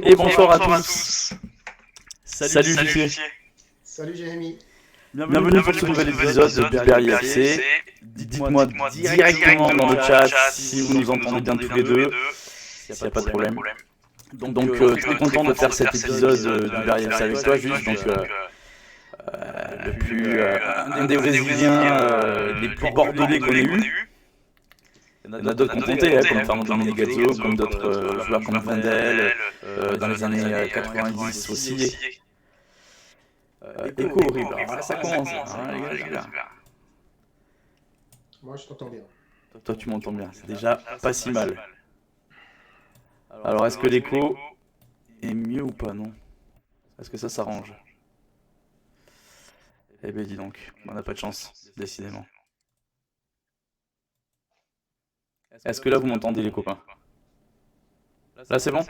Et bonsoir à tous. Salut JC. Salut Jérémy. Bienvenue pour ce nouvel épisode de Berry FC. Dites-moi directement dans le chat si vous nous entendez bien tous les deux, s'il n'y a pas de problème. Donc très content de faire cet épisode du Berry FC avec toi, juste. Donc un des Brésiliens les plus bordelais qu'on ait eu. Il y en a d'autres qu'on comptait, comme Fernando Gazzo, comme d'autres joueurs comme Vandel, dans les années 90 aussi. Écho horrible, alors là ça commence, les gars. Moi je t'entends bien. Toi tu m'entends bien, c'est déjà pas si mal. Alors est-ce que l'écho est mieux ou pas, non? Est-ce que ça s'arrange? Eh ben dis donc, on n'a pas de chance, décidément. Est-ce que là vous m'entendez les copains? Là c'est bon?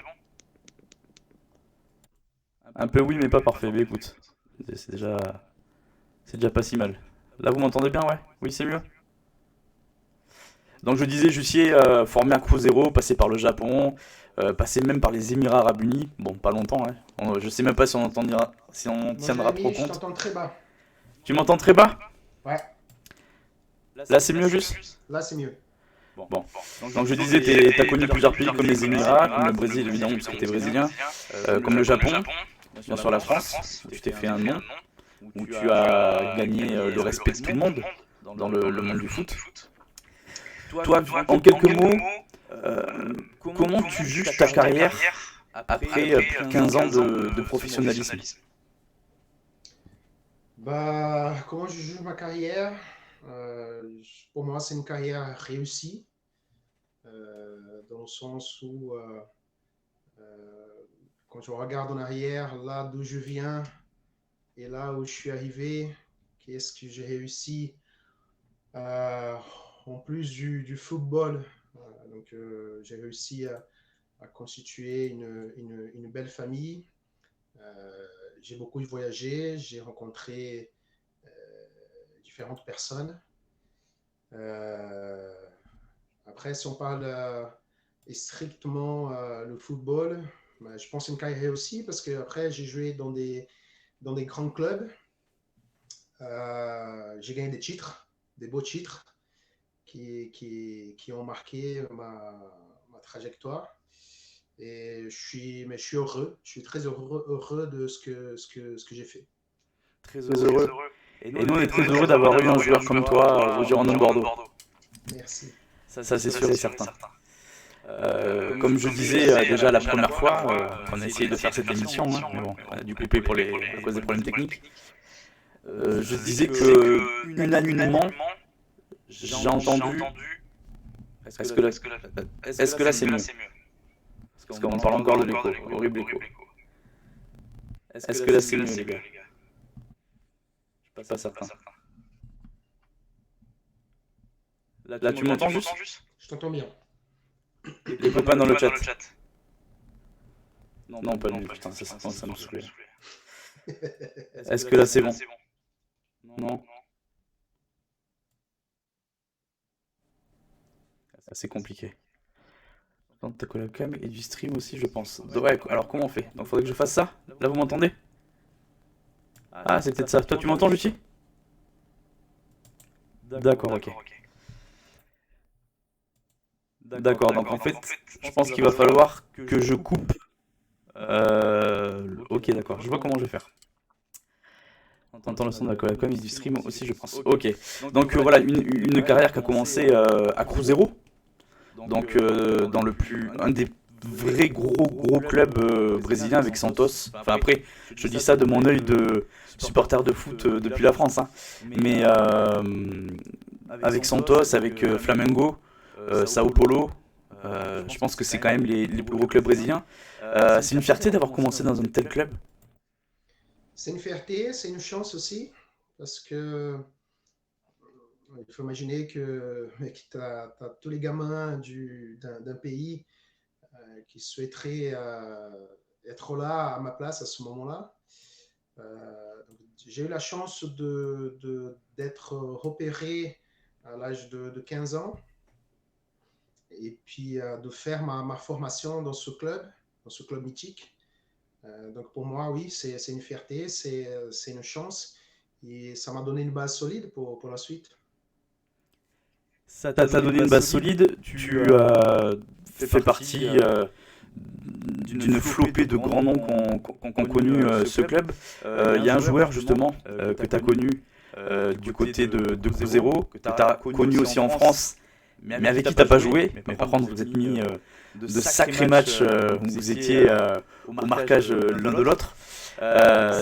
Un peu oui mais pas parfait, mais écoute, c'est déjà pas si mal. Là vous m'entendez bien, ouais? Oui c'est mieux? Donc je disais, Jussier, formé à Cruzeiro, passé par le Japon, passé même par les Émirats Arabes Unis, bon pas longtemps, hein. Je sais même pas si on tiendra Moi trop Jérémy, je compte. t'entends très bas. Tu m'entends très bas? Ouais, Là c'est mieux juste? là c'est mieux. Bon. Donc je disais, t'as connu plusieurs pays comme les Émirats, comme le Brésil évidemment parce que t'es brésilien, comme le Japon, bien sûr la France, où tu t'es fait un nom, où tu as gagné le respect de tout le monde dans le monde du foot. Toi, en quelques mots, comment tu juges ta carrière après plus de 15 ans de professionnalisme? Bah, comment je juge ma carrière? Pour moi, c'est une carrière réussie, dans le sens où, quand je regarde en arrière, là d'où je viens et là où je suis arrivé, qu'est-ce que j'ai réussi, euh, en plus du football. J'ai réussi à constituer une belle famille. J'ai beaucoup voyagé, j'ai rencontré différentes personnes. Euh, Après, si on parle strictement le football, bah, je pense une carrière aussi parce que après j'ai joué dans des grands clubs. J'ai gagné des titres, des beaux titres qui ont marqué ma trajectoire. Mais je suis heureux, je suis très heureux de ce que j'ai fait. Très heureux. Et nous, on est très heureux d'avoir eu un joueur comme toi au Girondin de Bordeaux. Merci. Ça, c'est sûr et certain. Comme je disais déjà la première fois, qu'on a essayé de faire cette émission, hein, mais bon, on a dû couper à cause des problèmes techniques. Je disais que unanimement, j'ai entendu. Est-ce que là c'est mieux? Parce qu'on parle encore de l'écho, horrible écho. Est-ce que là c'est mieux, les gars? Je suis pas certain. Là tu m'entends juste? Je t'entends bien. Les copains dans le chat. Non, pas lui, putain, ça me saoule. Est-ce que là c'est bon? Non? C'est compliqué. Dans ta webcam et du stream aussi, je pense. Ouais, alors comment on fait? Donc faudrait que je fasse ça? Là vous m'entendez? Ah, c'est peut-être ça. Toi tu m'entends, Lucie? D'accord, ok. D'accord, donc en fait, je pense qu'il va falloir que je coupe. Ok, d'accord, je vois comment je vais faire. On entend le son de la webcam et du stream aussi, je pense. Ok, donc voilà, une carrière qui a commencé à Cruzeiro. Donc dans un des vrais gros clubs brésiliens avec Santos. Enfin après, je dis ça de mon œil de supporter de foot depuis la France, hein. Mais avec Santos, avec Flamengo, Sao Paulo, je pense que c'est quand même les plus gros clubs brésiliens. C'est une fierté d'avoir commencé dans un tel club. C'est une fierté, c'est une chance aussi, parce que il faut imaginer que tu as tous les gamins d'un pays qui souhaiteraient être là à ma place à ce moment-là. J'ai eu la chance d'être repéré à l'âge de 15 ans et puis de faire ma formation dans ce club mythique. Donc pour moi, oui, c'est une fierté, c'est une chance et ça m'a donné une base solide pour la suite. Ça t'a donné une base solide, tu as fait partie d'une flopée de grands noms qui ont connu ce club. Il y a un joueur justement que tu as connu du côté de Cruzeiro, que tu as connu aussi en France, mais avec qui tu n'as pas joué. Mais par contre, vous êtes mis de sacrés matchs où vous étiez au marquage l'un de l'autre.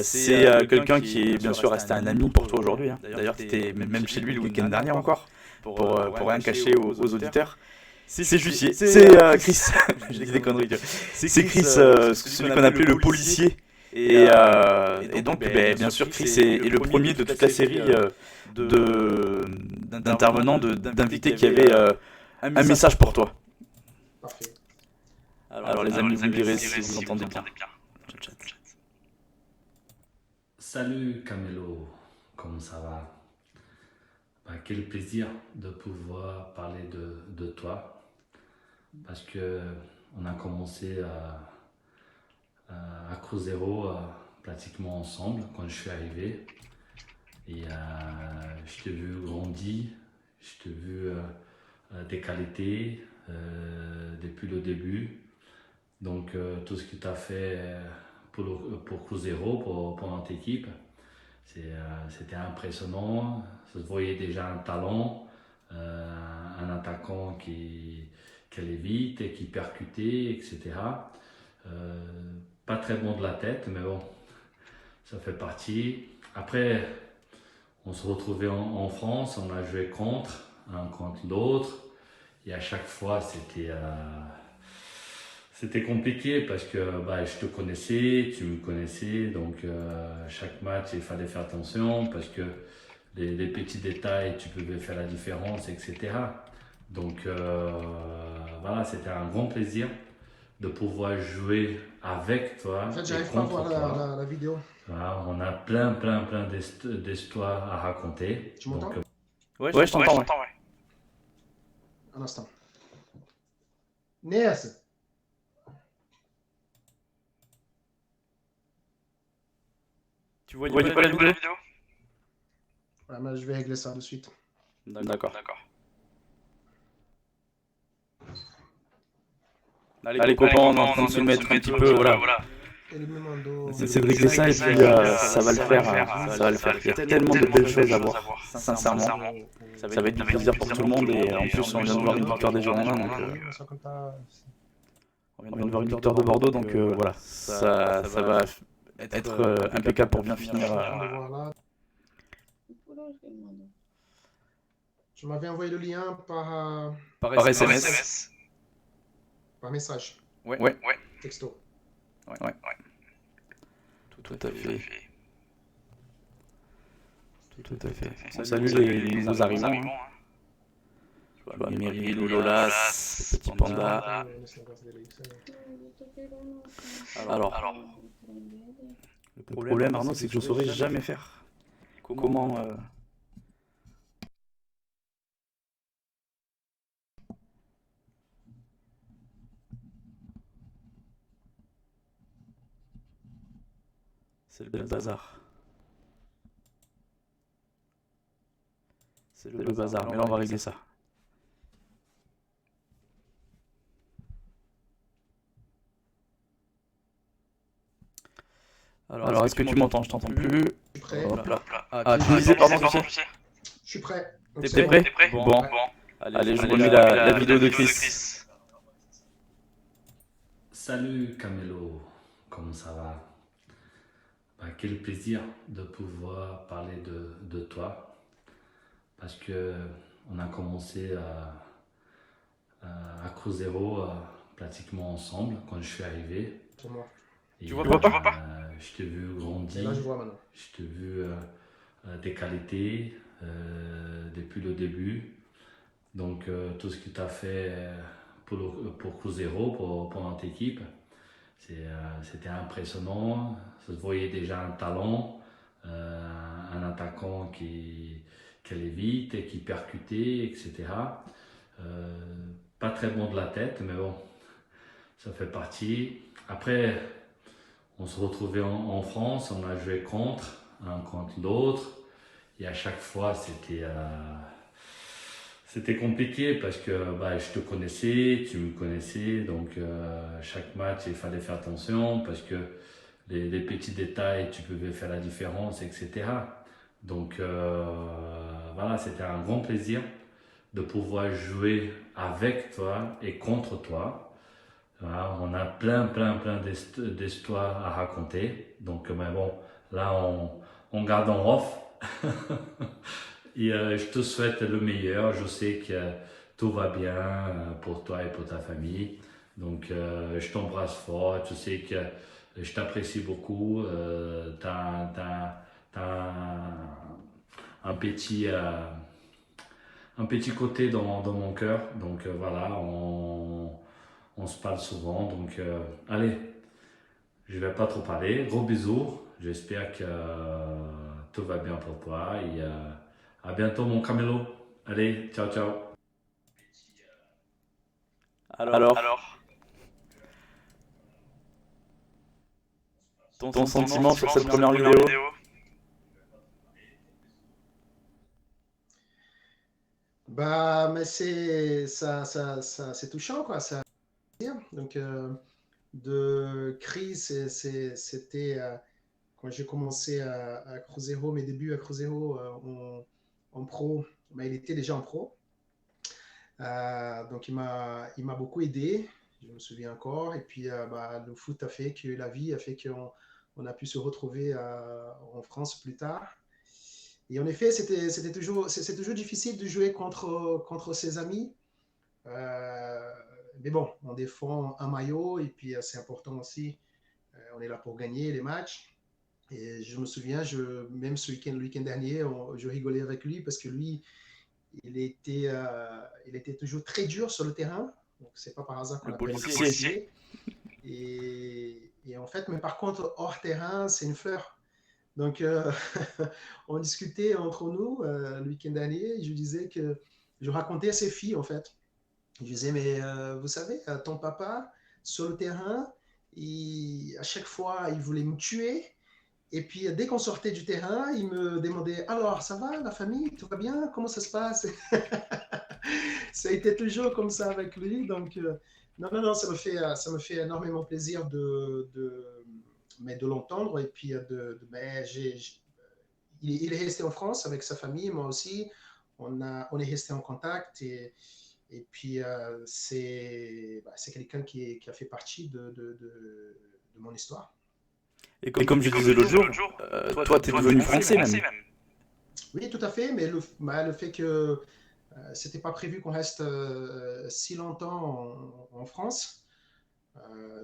C'est quelqu'un qui est bien sûr resté un ami pour toi aujourd'hui. Hein. D'ailleurs, tu étais même chez lui le week-end dernier encore, pour rien cacher aux auditeurs. C'est Jussier, c'est Chris, je dis des conneries. C'est Chris, celui qu'on appelait le policier. Et donc, bien sûr, Chris est le premier de toute la série d'intervenants, d'invités qui avaient un message pour toi. Parfait. Alors les amis, vous me direz si vous entendez bien. Salut Camelo, comment ça va? Quel plaisir de pouvoir parler de toi, parce que on a commencé à Cruzeiro pratiquement ensemble quand je suis arrivé. Et je t'ai vu grandir, je t'ai vu tes qualités depuis le début. Donc tout ce que tu as fait pour Cruzeiro, pour notre équipe, c'était impressionnant. Ça se voyait déjà un talent, un attaquant qui allait vite et qui percutait, etc. Pas très bon de la tête, mais bon, ça fait partie. Après, on se retrouvait en France, on a joué contre, un contre l'autre, et à chaque fois c'était compliqué parce que je te connaissais, tu me connaissais, donc chaque match il fallait faire attention parce que les petits détails tu pouvais faire la différence, etc. Donc voilà, c'était un grand plaisir de pouvoir jouer avec toi En fait, et j'arrive pas à contre voir toi. la vidéo. Voilà, on a plein d'histoires à raconter. Tu m'entends? Donc, Ouais, je t'entends. Un instant. Nessa, Tu voyais pas la vidéo? ouais, mais je vais régler ça de suite. D'accord. Allez copains, on est en train de se mettre un petit peu, voilà. Ele me mandou. C'est de régler ça et puis ça va le faire. Ça va le faire. Il y a tellement de belles choses à voir, sincèrement. Ça va être du plaisir pour tout le monde et en plus on vient de voir une victoire des Girondins, donc on vient de voir une victoire de Bordeaux, donc voilà, ça va être impeccable pour bien finir. Voilà. Tu m'avais envoyé le lien Par SMS. par message, Ouais, texto. tout à fait. Tout à fait. On salue les nouveaux arrivants. Hein. Tu vois, Meryl, Lolas, Petit Panda. Alors, le problème, Arnaud, c'est que je ne saurais jamais faire. Comment. C'est le bazar. C'est le bazar. Mais là, on va régler ça. Alors, est-ce que tu m'entends? Je t'entends plus. Je suis prêt. Hop là. Ah, tu me disais, pardon, tu sais? Je suis prêt. Donc, T'es c'est prêt? bon. Bon. Allez, je remets la vidéo de Chris. salut Camelo, comment ça va? Quel plaisir de pouvoir parler de toi, parce que on a commencé à Cruzeiro pratiquement ensemble quand je suis arrivé. Pour moi. Et, Tu vois pas? je t'ai vu Et grandir, là, je vois maintenant. je t'ai vu tes qualités depuis le début. Donc tout ce que tu as fait pour Cruzeiro, pour notre équipe, c'était impressionnant. Ça se voyait déjà un talent, un attaquant qui allait vite et qui percutait, etc. Pas très bon de la tête, mais bon, ça fait partie. Après, On se retrouvait en France, on a joué un contre l'autre. Et à chaque fois, c'était compliqué parce que bah, je te connaissais, tu me connaissais. Donc, chaque match, il fallait faire attention parce que les petits détails, tu pouvais faire la différence, etc. Donc, voilà, c'était un grand plaisir de pouvoir jouer avec toi et contre toi. Voilà, on a plein d'histoires à raconter. Donc, mais bon, là, on garde en off. Et je te souhaite le meilleur. Je sais que tout va bien pour toi et pour ta famille. Donc, je t'embrasse fort. Je sais que je t'apprécie beaucoup. T'as un petit côté dans mon cœur. Donc, voilà, on se parle souvent. Donc, allez, je vais pas trop parler. Gros bisous. J'espère que tout va bien pour toi. Et à bientôt, mon Camelo. Allez, ciao, ciao. Alors, ton sentiment sur cette première vidéo? Bah, mais c'est touchant, quoi. Ça, donc, de Chris, c'était quand j'ai commencé à Cruzeiro, mes débuts à Cruzeiro en pro. Bah, il était déjà en pro. Donc, il m'a beaucoup aidé, je me souviens encore. Et puis, bah, le foot a fait que la vie a fait qu'on a pu se retrouver en France plus tard. Et en effet, c'est toujours difficile de jouer contre ses amis. Mais bon, on défend un maillot et puis c'est important aussi. On est là pour gagner les matchs. Et je me souviens, même le week-end dernier, je rigolais avec lui parce que lui, il était toujours très dur sur le terrain. Donc, c'est pas par hasard qu'on l'appelle le policier. Et en fait, mais par contre, hors terrain, c'est une fleur. Donc, on discutait entre nous le week-end dernier. Je disais que je racontais à ses filles, en fait. Je disais, mais vous savez, ton papa, sur le terrain, à chaque fois, il voulait me tuer. Et puis, dès qu'on sortait du terrain, il me demandait, alors, ça va, la famille, tout va bien? Comment ça se passe? Ça a été toujours comme ça avec lui. Donc, non, ça me fait énormément plaisir de l'entendre. Et puis, il est resté en France avec sa famille, moi aussi. On est resté en contact. Et puis, c'est quelqu'un qui a fait partie de mon histoire. Et comme je disais l'autre jour, toi, t'es devenu français même. Oui, tout à fait. Mais le fait que c'était pas prévu qu'on reste si longtemps en France,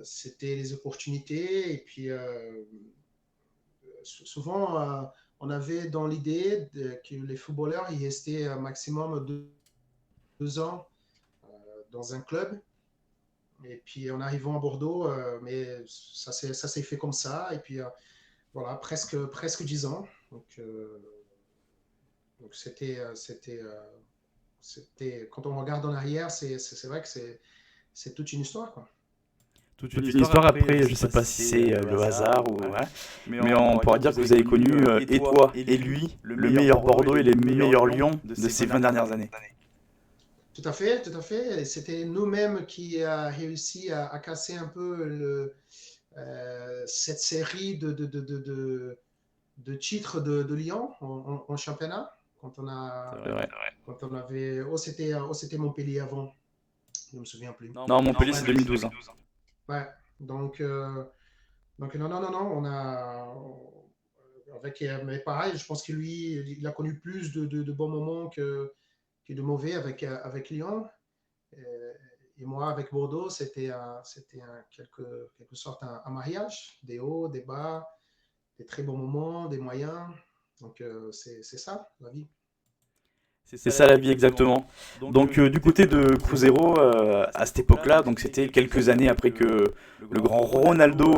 c'était les opportunités. Et puis, souvent, on avait dans l'idée que les footballeurs ils restaient un maximum de 2 ans dans un club. Et puis en arrivant à Bordeaux, mais ça s'est fait comme ça. Et puis voilà, presque 10 ans. Donc c'était quand on regarde en arrière, c'est vrai que c'est toute une histoire, quoi. Toute une histoire après, je sais pas si c'est le hasard ou ouais. Mais on pourra dire que vous avez connu, et toi et lui, le meilleur Bordeaux et les meilleurs Lions de ces 20 dernières années. Tout à fait, tout à fait. C'était nous-mêmes qui a réussi à casser un peu cette série de titres de Lyon en championnat. Quand on avait, c'était Montpellier avant, je ne me souviens plus. Non, Montpellier c'est 2012. Ouais, donc non, on a mais pareil, je pense que lui, il a connu plus de bons moments que de mauvais avec Lyon. Et moi, avec Bordeaux, c'était quelque sorte un mariage, des hauts, des bas, des très bons moments, des moyens. Donc, c'est ça, la vie. C'est ça la vie exactement. Donc du côté de Cruzeiro, à cette époque-là, donc c'était quelques années après que le grand Ronaldo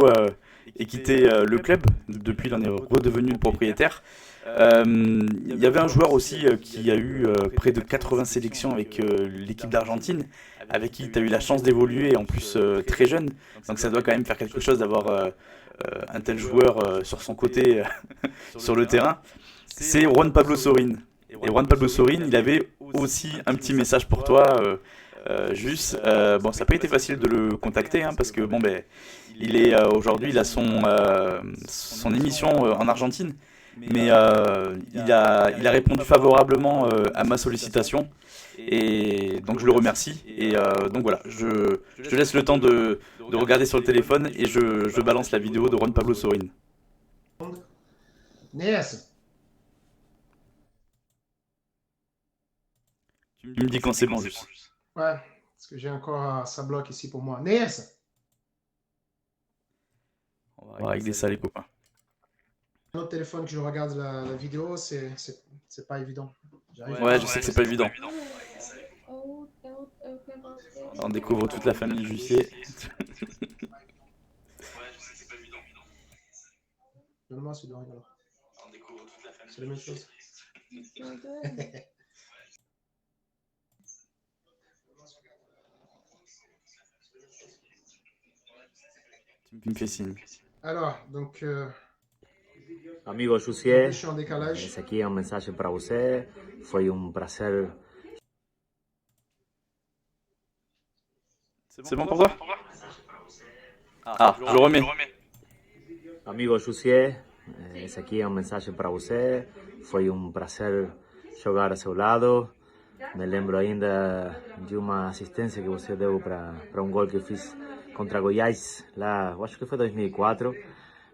ait quitté le club, depuis il en est redevenu le propriétaire. Il y avait un joueur aussi qui a eu près de 80 sélections avec l'équipe d'Argentine, avec qui tu as eu la chance d'évoluer, en plus très jeune. Donc ça doit quand même faire quelque chose d'avoir un tel joueur sur son côté sur le terrain, c'est Juan Pablo Sorin. Et Juan Pablo Sorin, il avait aussi un petit message pour toi, juste. Bon, ça n'a pas été facile de le contacter, hein, parce que bon, ben, il est aujourd'hui, il a son émission en Argentine, mais il a répondu favorablement à ma sollicitation. Et donc je le remercie. Et donc voilà, je te laisse le temps de regarder sur le téléphone et je balance la vidéo de Juan Pablo Sorin. Nessa. Tu me dis quand c'est bon, juste. Ouais, parce que j'ai encore ça bloque ici pour moi. Nessa. On va régler ça, les copains. Un autre téléphone que je regarde la vidéo, c'est pas évident. Ouais, je sais que c'est pas évident. On découvre toute la famille Jussier. Donne-moi celui de alors. C'est la même chose. Tu me fais signe. Alors, donc, Amigo Jussier, je suis en décalage. esse aqui é uma mensagem para você. Foi prazer. C'est bon pour toi? Ah, je le remets. Amigo Jussier, esse aqui é uma mensagem para você. Foi prazer jogar a seu lado. Me lembro ainda de uma assistência que você deu para gol que eu fiz contra Goiás, lá, eu acho que foi 2004.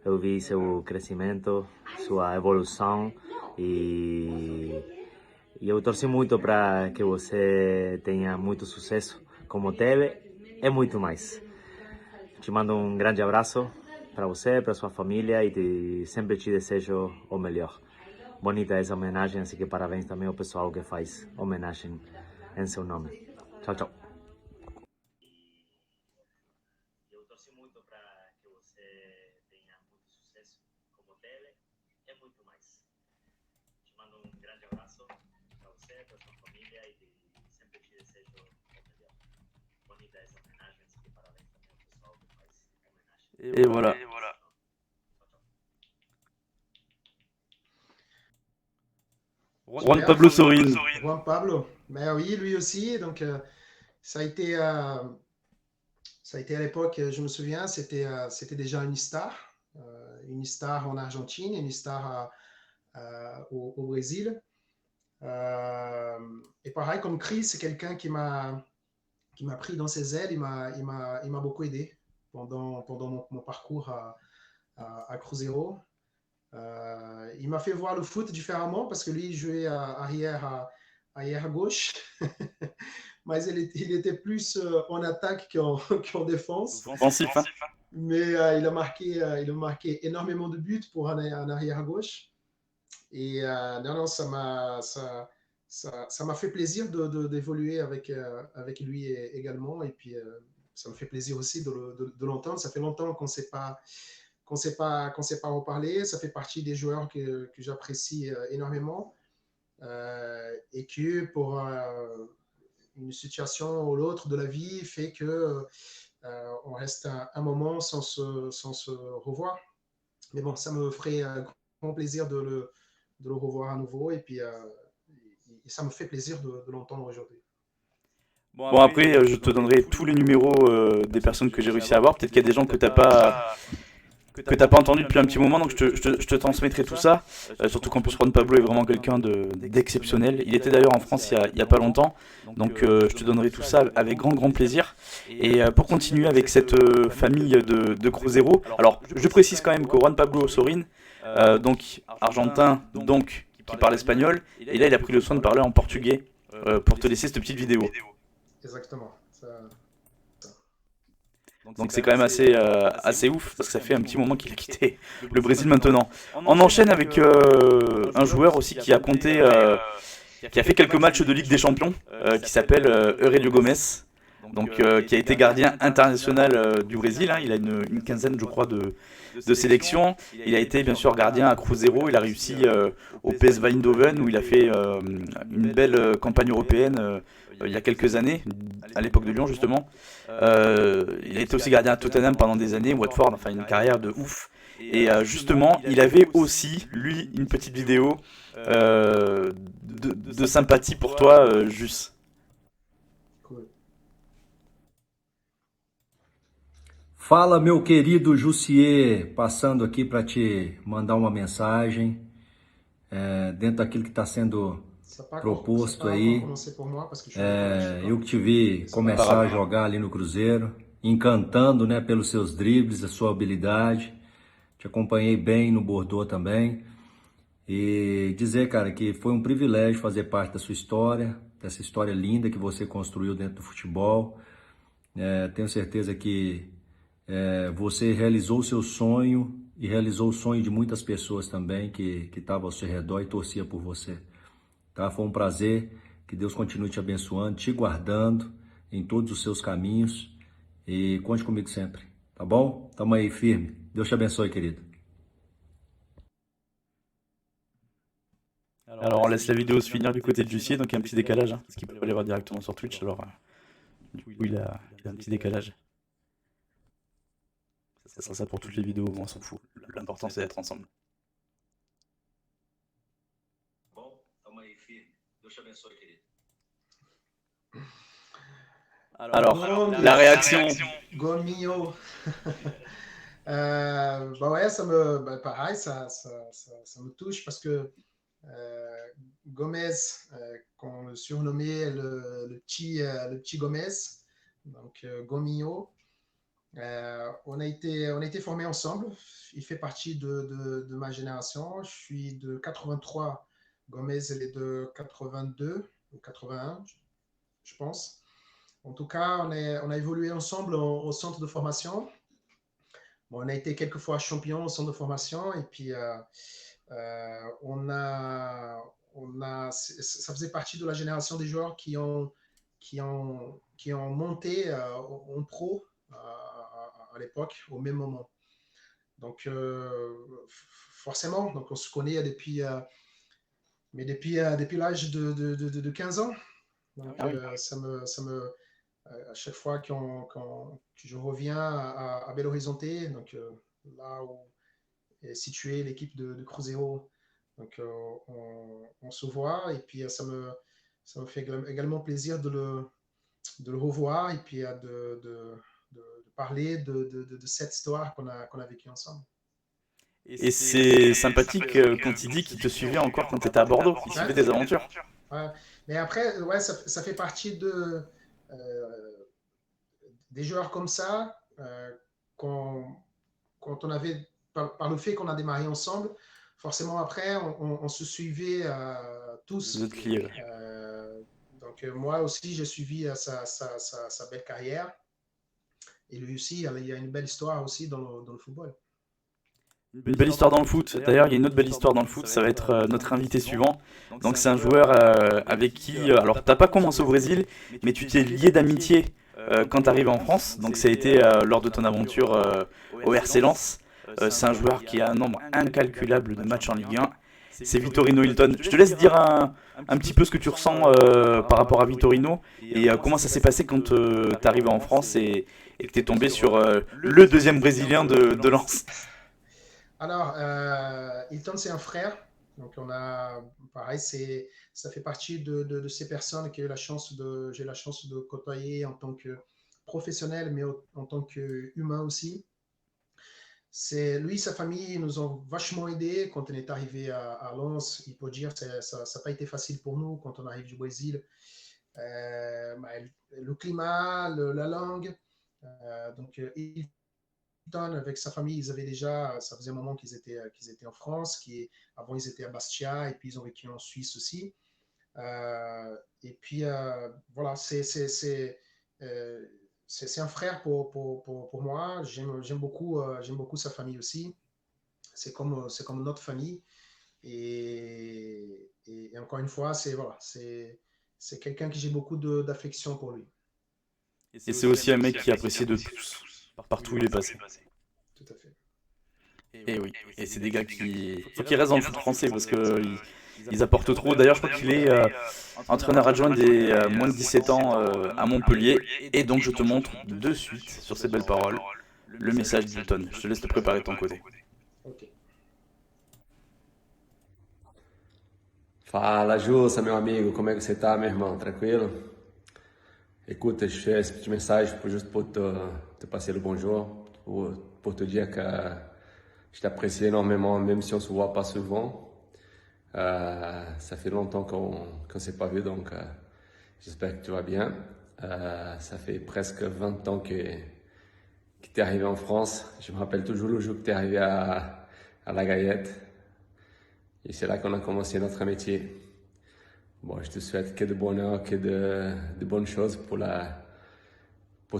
Eu vi seu crescimento, sua evolução e eu torci muito para que você tenha muito sucesso como teve e muito mais. Te mando grande abraço para você, para sua família e sempre te desejo o melhor. Bonita essa homenagem, assim que parabéns também ao pessoal que faz homenagem em seu nome. Tchau, tchau. Eu torci muito para que você tenha muito sucesso como teve e muito mais. Te mando grande abraço para você, para sua família e sempre te desejo o melhor. Bonita essa homenagem, assim que parabéns também ao pessoal que faz homenagem. Et voilà. Juan Pablo Sorin. Juan Pablo, ben oui, lui aussi. Donc, ça a été à l'époque, je me souviens, c'était déjà une star en Argentine, une star au Brésil. Et pareil, comme Chris, c'est quelqu'un qui m'a pris dans ses ailes, il m'a beaucoup aidé pendant mon parcours à Cruzeiro. Il m'a fait voir le foot différemment parce que lui, il jouait arrière gauche. Mais il était plus en attaque qu'en défense. Offensif, hein. Mais il a marqué énormément de buts pour un arrière gauche. Et non, ça m'a fait plaisir d'évoluer avec lui également. Et puis, ça me fait plaisir aussi de l'entendre. Ça fait longtemps qu'on ne s'est pas reparlé. Ça fait partie des joueurs que j'apprécie énormément. Et que pour une situation ou l'autre de la vie fait que on reste un moment sans se revoir. Mais bon, ça me ferait grand plaisir de le revoir à nouveau. Et puis, ça me fait plaisir de l'entendre aujourd'hui. Bon, après, je te donnerai tous les numéros des personnes que j'ai réussi à avoir. Peut-être qu'il y a des gens que tu n'as pas entendu depuis un petit moment, donc je te transmettrai tout ça. Surtout qu'en plus, Juan Pablo est vraiment quelqu'un d'exceptionnel. Il était d'ailleurs en France il y a pas longtemps, donc je te donnerai tout ça avec grand plaisir. Et pour continuer avec cette famille de Cruzeiro, alors je précise quand même que Juan Pablo Sorin, donc argentin, donc qui parle espagnol, et là il a pris le soin de parler en portugais pour te laisser cette petite vidéo. Exactement. Donc c'est quand même assez ouf, parce que ça fait un petit moment qu'il a quitté le Brésil maintenant. On enchaîne avec un joueur aussi qui a compté, qui a fait quelques matchs de Ligue des Champions, qui s'appelle Aurélio Gomes. qui a été gardien international du Brésil. Hein. Il a une quinzaine, je crois, de sélections. Il a été bien sûr gardien à Cruzeiro. Il a réussi au PSV Eindhoven où il a fait une belle campagne européenne il y a quelques années, à l'époque de Lyon justement. Il a été aussi gardien à Tottenham pendant des années, Watford, enfin une carrière de ouf. Et justement, il avait aussi, lui, une petite vidéo de sympathie pour toi, Jus. Cool. Fala, meu querido Jussier, passando aqui para te mandar uma mensagem dentro daquilo que está sendo Ça pas proposto encore aí. commencé pour moi parce que je suis au collège, Eu que te vi começar a jogar ali no Cruzeiro, encantando, né, pelos seus dribles, a sua habilidade. Te acompanhei bem no Bordeaux também. E dizer, cara, que foi um privilégio fazer parte da sua história, dessa história linda que você construiu dentro do futebol. Tenho certeza que você realizou o seu sonho e realizou o sonho de muitas pessoas também que estavam ao seu redor e torcia por você. Tá? Foi um prazer, que Deus continue te abençoando, te guardando em todos os seus caminhos e conte comigo sempre, tá bom? Tamo aí firme. Deus te abençoe, querido. Alors on laisse la vidéo se finir du côté de Jussier, donc il y a un petit décalage, hein, parce qu'il peut pas les voir directement sur Twitch, alors du coup il a un petit décalage. Ça sera ça pour toutes les vidéos, on s'en fout. L'important c'est d'être ensemble. Bom, tamo aí firme. Deus te abençoe, querido. Alors, la réaction. Gominho. Bah ouais, pareil, ça me touche parce que Gomez, qu'on le surnommait le petit Gomez, donc Gominho, on a été formés ensemble. Il fait partie de ma génération. Je suis de 83, Gomez elle est de 82 ou 81, je pense. En tout cas, on a évolué ensemble au centre de formation. Bon, on a été quelques fois champion au centre de formation et puis ça faisait partie de la génération des joueurs qui ont monté en pro à l'époque, au même moment. Donc, forcément, donc on se connaît depuis l'âge de 15 ans. Donc, à chaque fois que je reviens à Belo Horizonte, donc là où est située l'équipe de Cruzeiro, donc on se voit et puis ça me fait également plaisir de le revoir et puis de parler de cette histoire qu'on a vécue ensemble. Et c'est sympathique quand il dit qu'il te suivait encore quand tu étais à Bordeaux, il suivait des aventures. Ouais. Mais après, ouais, ça fait partie des joueurs comme ça, quand on avait, par le fait qu'on a démarré ensemble, forcément après, on se suivait tous. Vous êtes liés. Donc moi aussi, j'ai suivi sa belle carrière. Et lui aussi, il y a une belle histoire aussi dans le football. Une belle histoire dans le foot. D'ailleurs, il y a une autre belle histoire dans le foot. Ça va être notre invité suivant. Donc, c'est un joueur avec qui. Alors, t'as pas commencé au Brésil, mais tu t'es lié d'amitié quand t'es arrivé en France. Donc, ça a été lors de ton aventure au RC Lens. C'est un joueur qui a un nombre incalculable de matchs en Ligue 1. C'est Vitorino Hilton. Je te laisse dire un petit peu ce que tu ressens par rapport à Vitorino et comment ça s'est passé quand t'es arrivé en France et que t'es tombé sur le deuxième Brésilien de Lens. Alors, Hilton, c'est un frère. Donc, pareil, ça fait partie de ces personnes que j'ai eu la chance de côtoyer en tant que professionnel, mais en tant qu'humain aussi. Lui, sa famille nous ont vachement aidés quand on est arrivé à Lens. Il faut dire que ça n'a pas été facile pour nous quand on arrive du Brésil. Le climat, la langue. Donc, avec sa famille, ils avaient déjà, ça faisait un moment qu'ils étaient en France, avant ils étaient à Bastia et puis ils ont vécu en Suisse aussi. Et puis voilà, c'est un frère pour moi. J'aime beaucoup sa famille aussi. C'est comme notre famille. Et encore une fois, c'est quelqu'un que j'ai beaucoup d'affection pour lui. Et c'est aussi un mec qui est apprécié de tous, partout où il est passé. Tout à fait. Et oui, et c'est des gars qui... Faut qu'ils restent dans le foot français parce que ils apportent trop. D'ailleurs, je crois qu'il est entraîneur adjoint des moins de 17 ans à Montpellier. Et donc, je te montre de suite, sur ces belles paroles, le message d'Hilton. Je te laisse te préparer de ton côté. Ok. Fala, Jussa, meu amigo, como é que você tá, meu irmão? Tranquilo? Écoute, je fais ce petit message juste pour te passer le bonjour, pour te dire que je t'apprécie énormément, même si on se voit pas souvent. Ça fait longtemps qu'on s'est pas vu, donc j'espère que tu vas bien. Ça fait presque 20 ans que t'es arrivé en France. Je me rappelle toujours le jour que t'es arrivé à La Gaillette. Et c'est là qu'on a commencé notre métier. Bon, je te souhaite que de bonheur, que de bonnes choses pour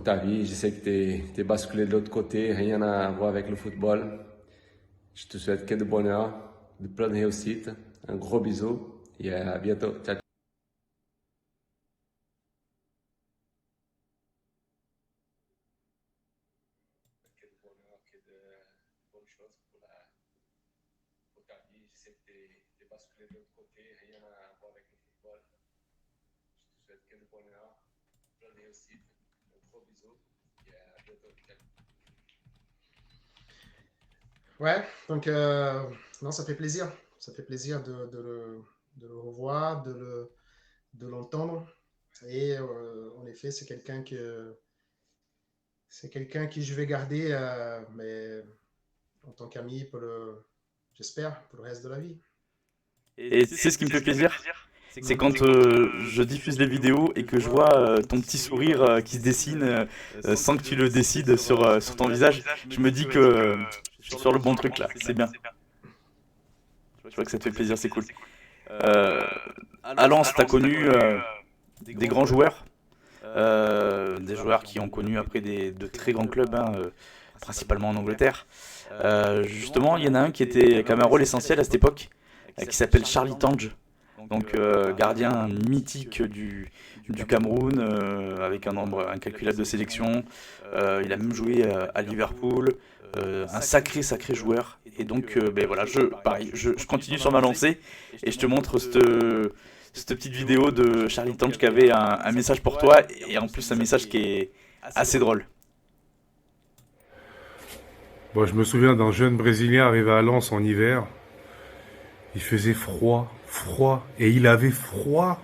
ta vie. Je sais que t'es basculé de l'autre côté, rien à voir avec le football. Je te souhaite que de bonheur, de plein de réussite. Un gros bisou et à bientôt. Ciao. Ouais, donc non, ça fait plaisir. Ça fait plaisir de le revoir, de l'entendre. Et en effet, c'est quelqu'un que je vais garder, mais en tant qu'ami j'espère, pour le reste de la vie. Et c'est ce qui me fait plaisir, c'est quand je diffuse les vidéos et que je vois ton petit sourire qui se dessine sans que tu le décides sur ton visage. Je me dis que je suis sur le bon truc là, c'est bien. Je vois que ça te fait plaisir, c'est cool. À Lens, t'as connu des grands joueurs, des joueurs qui ont connu après de très grands clubs, hein, principalement en Angleterre. Justement, il y en a un qui avait un rôle essentiel à cette époque, qui s'appelle Charlie Tange. Donc gardien mythique du Cameroun, avec un nombre incalculable de sélections. Il a même joué à Liverpool. Un sacré joueur. Et donc ben voilà, je continue sur ma lancée et je te montre cette petite vidéo de Charlie Tange qui avait un message pour toi, et en plus un message qui est assez drôle. Bon, je me souviens d'un jeune Brésilien arrivé à Lens en hiver. Il faisait froid, et il avait froid.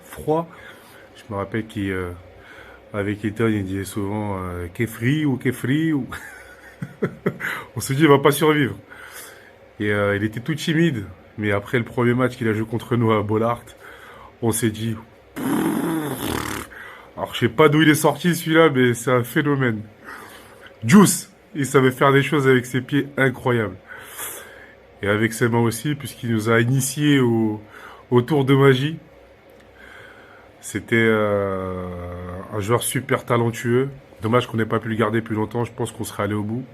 Je me rappelle qu'avec Hilton, il disait souvent qu'est frio. On se dit, il va pas survivre. Et il était tout timide, mais après le premier match qu'il a joué contre nous à Bollaert, on s'est dit, alors je sais pas d'où il est sorti celui-là, mais c'est un phénomène. Juice, il savait faire des choses avec ses pieds incroyables. Et avec ses mains aussi, puisqu'il nous a initiés au tour de magie. C'était un joueur super talentueux. Dommage qu'on n'ait pas pu le garder plus longtemps, je pense qu'on serait allé au bout.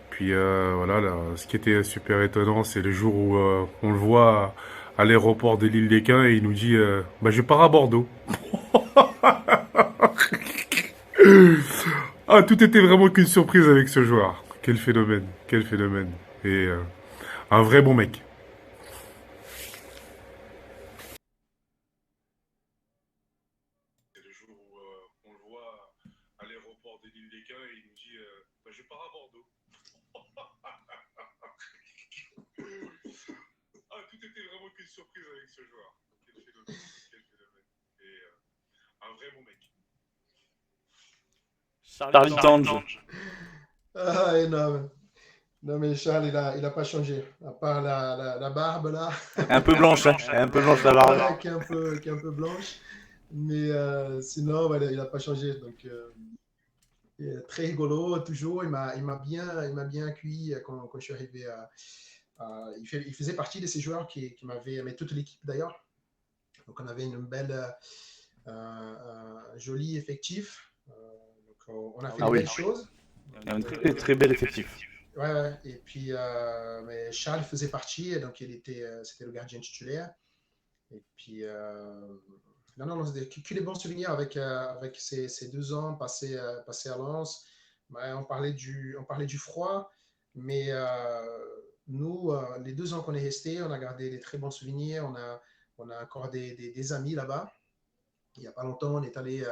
Puis voilà, là, ce qui était super étonnant, c'est le jour où on le voit à l'aéroport de l'île d'Équin et il nous dit je pars à Bordeaux. Ah, tout était vraiment qu'une surprise avec ce joueur. Quel phénomène. Et un vrai bon mec. C'est le jour où on le voit à l'aéroport de l'île d'Équin et il nous dit je pars à Bordeaux. Ah, tout était vraiment qu'une surprise avec ce joueur. Quel phénomène. Et un vrai bon mec. Charlie Tange. Ah, énorme. Non, mais Charles, il a pas changé. À part la barbe, là. Un peu blanche, hein. Un peu blanche la barbe. Voilà, qui est un peu blanche. Mais sinon, voilà, il a pas changé. Donc, il est très rigolo, toujours. Il m'a bien accueilli quand je suis arrivé il faisait partie de ces joueurs qui m'avaient, mais toute l'équipe d'ailleurs. Donc, on avait une belle, joli effectif. Donc, on a fait des belles choses. Un très très bel effectif. Ouais. Et puis, mais Charles faisait partie, donc c'était le gardien titulaire. Et puis, non, que des bons souvenirs avec ces 2 ans passés à Lens. Ouais, on parlait du froid, mais nous, les 2 ans qu'on est restés, on a gardé des très bons souvenirs. On a encore des amis là-bas. Il n'y a pas longtemps, on est allé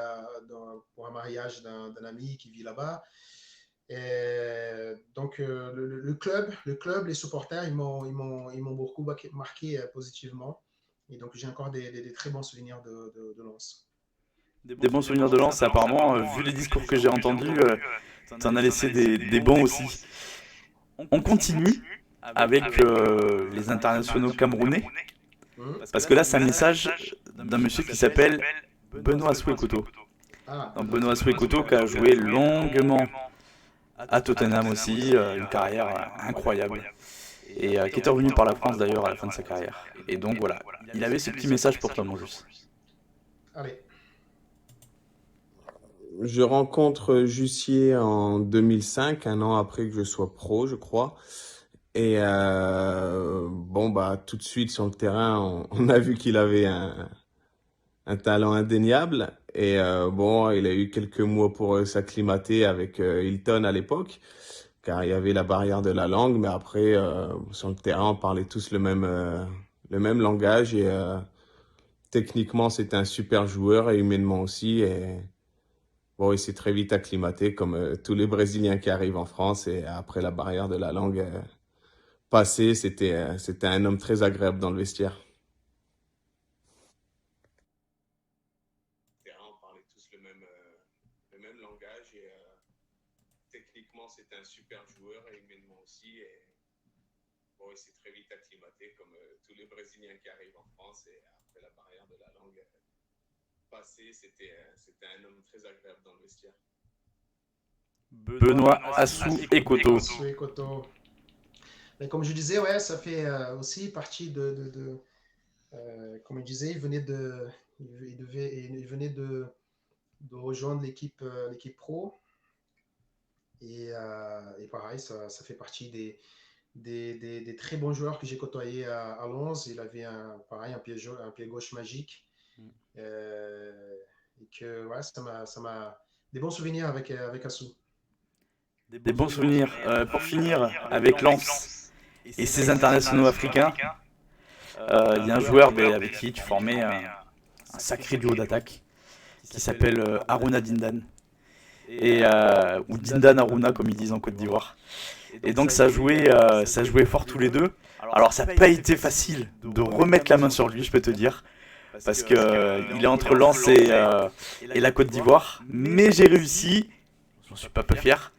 pour un mariage d'un ami qui vit là-bas. Et donc, le club, les supporters, ils m'ont beaucoup marqué positivement. Et donc, j'ai encore des très bons souvenirs de Lens. Des bons souvenirs de Lens, et apparemment, vu les discours que j'ai entendus, t'en as laissé des bons aussi. On continue avec les internationaux camerounais, parce que là, c'est un message d'un monsieur qui s'appelle Benoît Souekoto. Ah, Donc Benoît Souekoto qui a joué longuement à Tottenham aussi, une carrière incroyable. Et qui est revenu par la France d'ailleurs à la fin de sa carrière. Et donc voilà, il avait ce petit message pour toi, mon Jus. allez. Je rencontre Jussier en 2005, un an après que je sois pro, je crois. Et bon, bah, tout de suite sur le terrain, on a vu qu'il avait un talent indéniable. Et bon, il a eu quelques mois pour s'acclimater avec Hilton à l'époque, car il y avait la barrière de la langue. Mais après, sur le terrain, on parlait tous le même langage. Et techniquement, c'était un super joueur et humainement aussi. Et bon, il s'est très vite acclimaté comme tous les Brésiliens qui arrivent en France. Et après la barrière de la langue passée, c'était un homme très agréable dans le vestiaire. On parlait tous le même langage. Et techniquement, c'était un super joueur et humainement aussi. Et bon, il s'est très vite acclimaté comme tous les Brésiliens qui arrivent en France. Et après la barrière de la langue passée, c'était un homme très agréable dans le vestiaire. Benoît Souekoto. Mais comme je disais, ouais, ça fait aussi partie comme je disais, il venait il venait de rejoindre l'équipe pro. Et pareil, ça fait partie des très bons joueurs que j'ai côtoyés à Lens. Il avait pareil, un pied gauche magique. Et que ouais, ça m'a des bons souvenirs avec Assou. Des bons souvenirs. Pour finir avec Lens et ses internationaux africains, il y a un joueur avec qui tu formais un sacré duo d'attaque qui s'appelle Aruna Dindan. Ou Dindan Aruna comme ils disent en Côte d'Ivoire. Et donc ça jouait fort tous les deux. Alors ça n'a pas été facile de remettre la main sur lui, je peux te dire, parce que il est entre Lens et la Côte d'Ivoire. Mais j'ai réussi, j'en suis pas peu fier.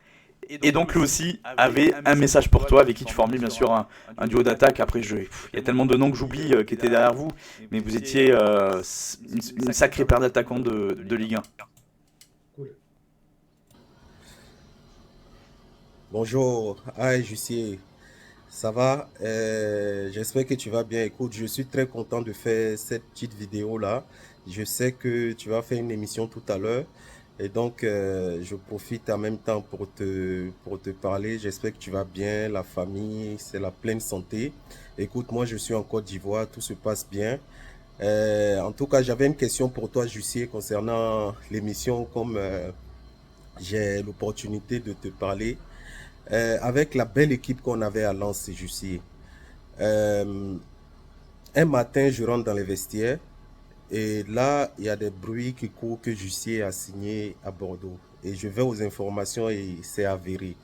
Et donc lui aussi avait un message pour toi, avec qui tu formais bien sûr un duo d'attaque. Après, il y a tellement de noms que j'oublie qui étaient derrière vous, mais vous étiez une sacrée paire d'attaquants de Ligue 1. Bonjour, Jussier, ça va? J'espère que tu vas bien. Écoute, je suis très content de faire cette petite vidéo-là. Je sais que tu vas faire une émission tout à l'heure et donc je profite en même temps pour te parler. J'espère que tu vas bien, la famille, c'est la pleine santé. Écoute, moi je suis en Côte d'Ivoire, tout se passe bien. En tout cas, j'avais une question pour toi, Jussier, concernant l'émission, comme j'ai l'opportunité de te parler. Avec la belle équipe qu'on avait à Lens, Jussier. Un matin, je rentre dans les vestiaires et là, il y a des bruits qui courent que Jussier a signé à Bordeaux. Et je vais aux informations et c'est avéré.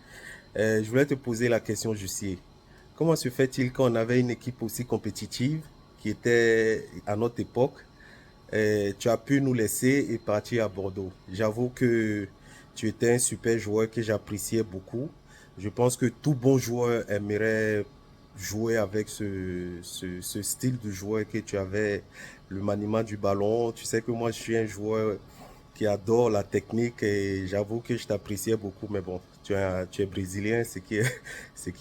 Je voulais te poser la question, Jussier. Comment se fait-il qu'on avait une équipe aussi compétitive qui était à notre époque? Tu as pu nous laisser et partir à Bordeaux. J'avoue que tu étais un super joueur que j'appréciais beaucoup. Je pense que tout bon joueur aimerait jouer avec ce style de joueur que tu avais, le maniement du ballon. Tu sais que moi, je suis un joueur qui adore la technique et j'avoue que je t'appréciais beaucoup. Mais bon, tu es brésilien, ce qui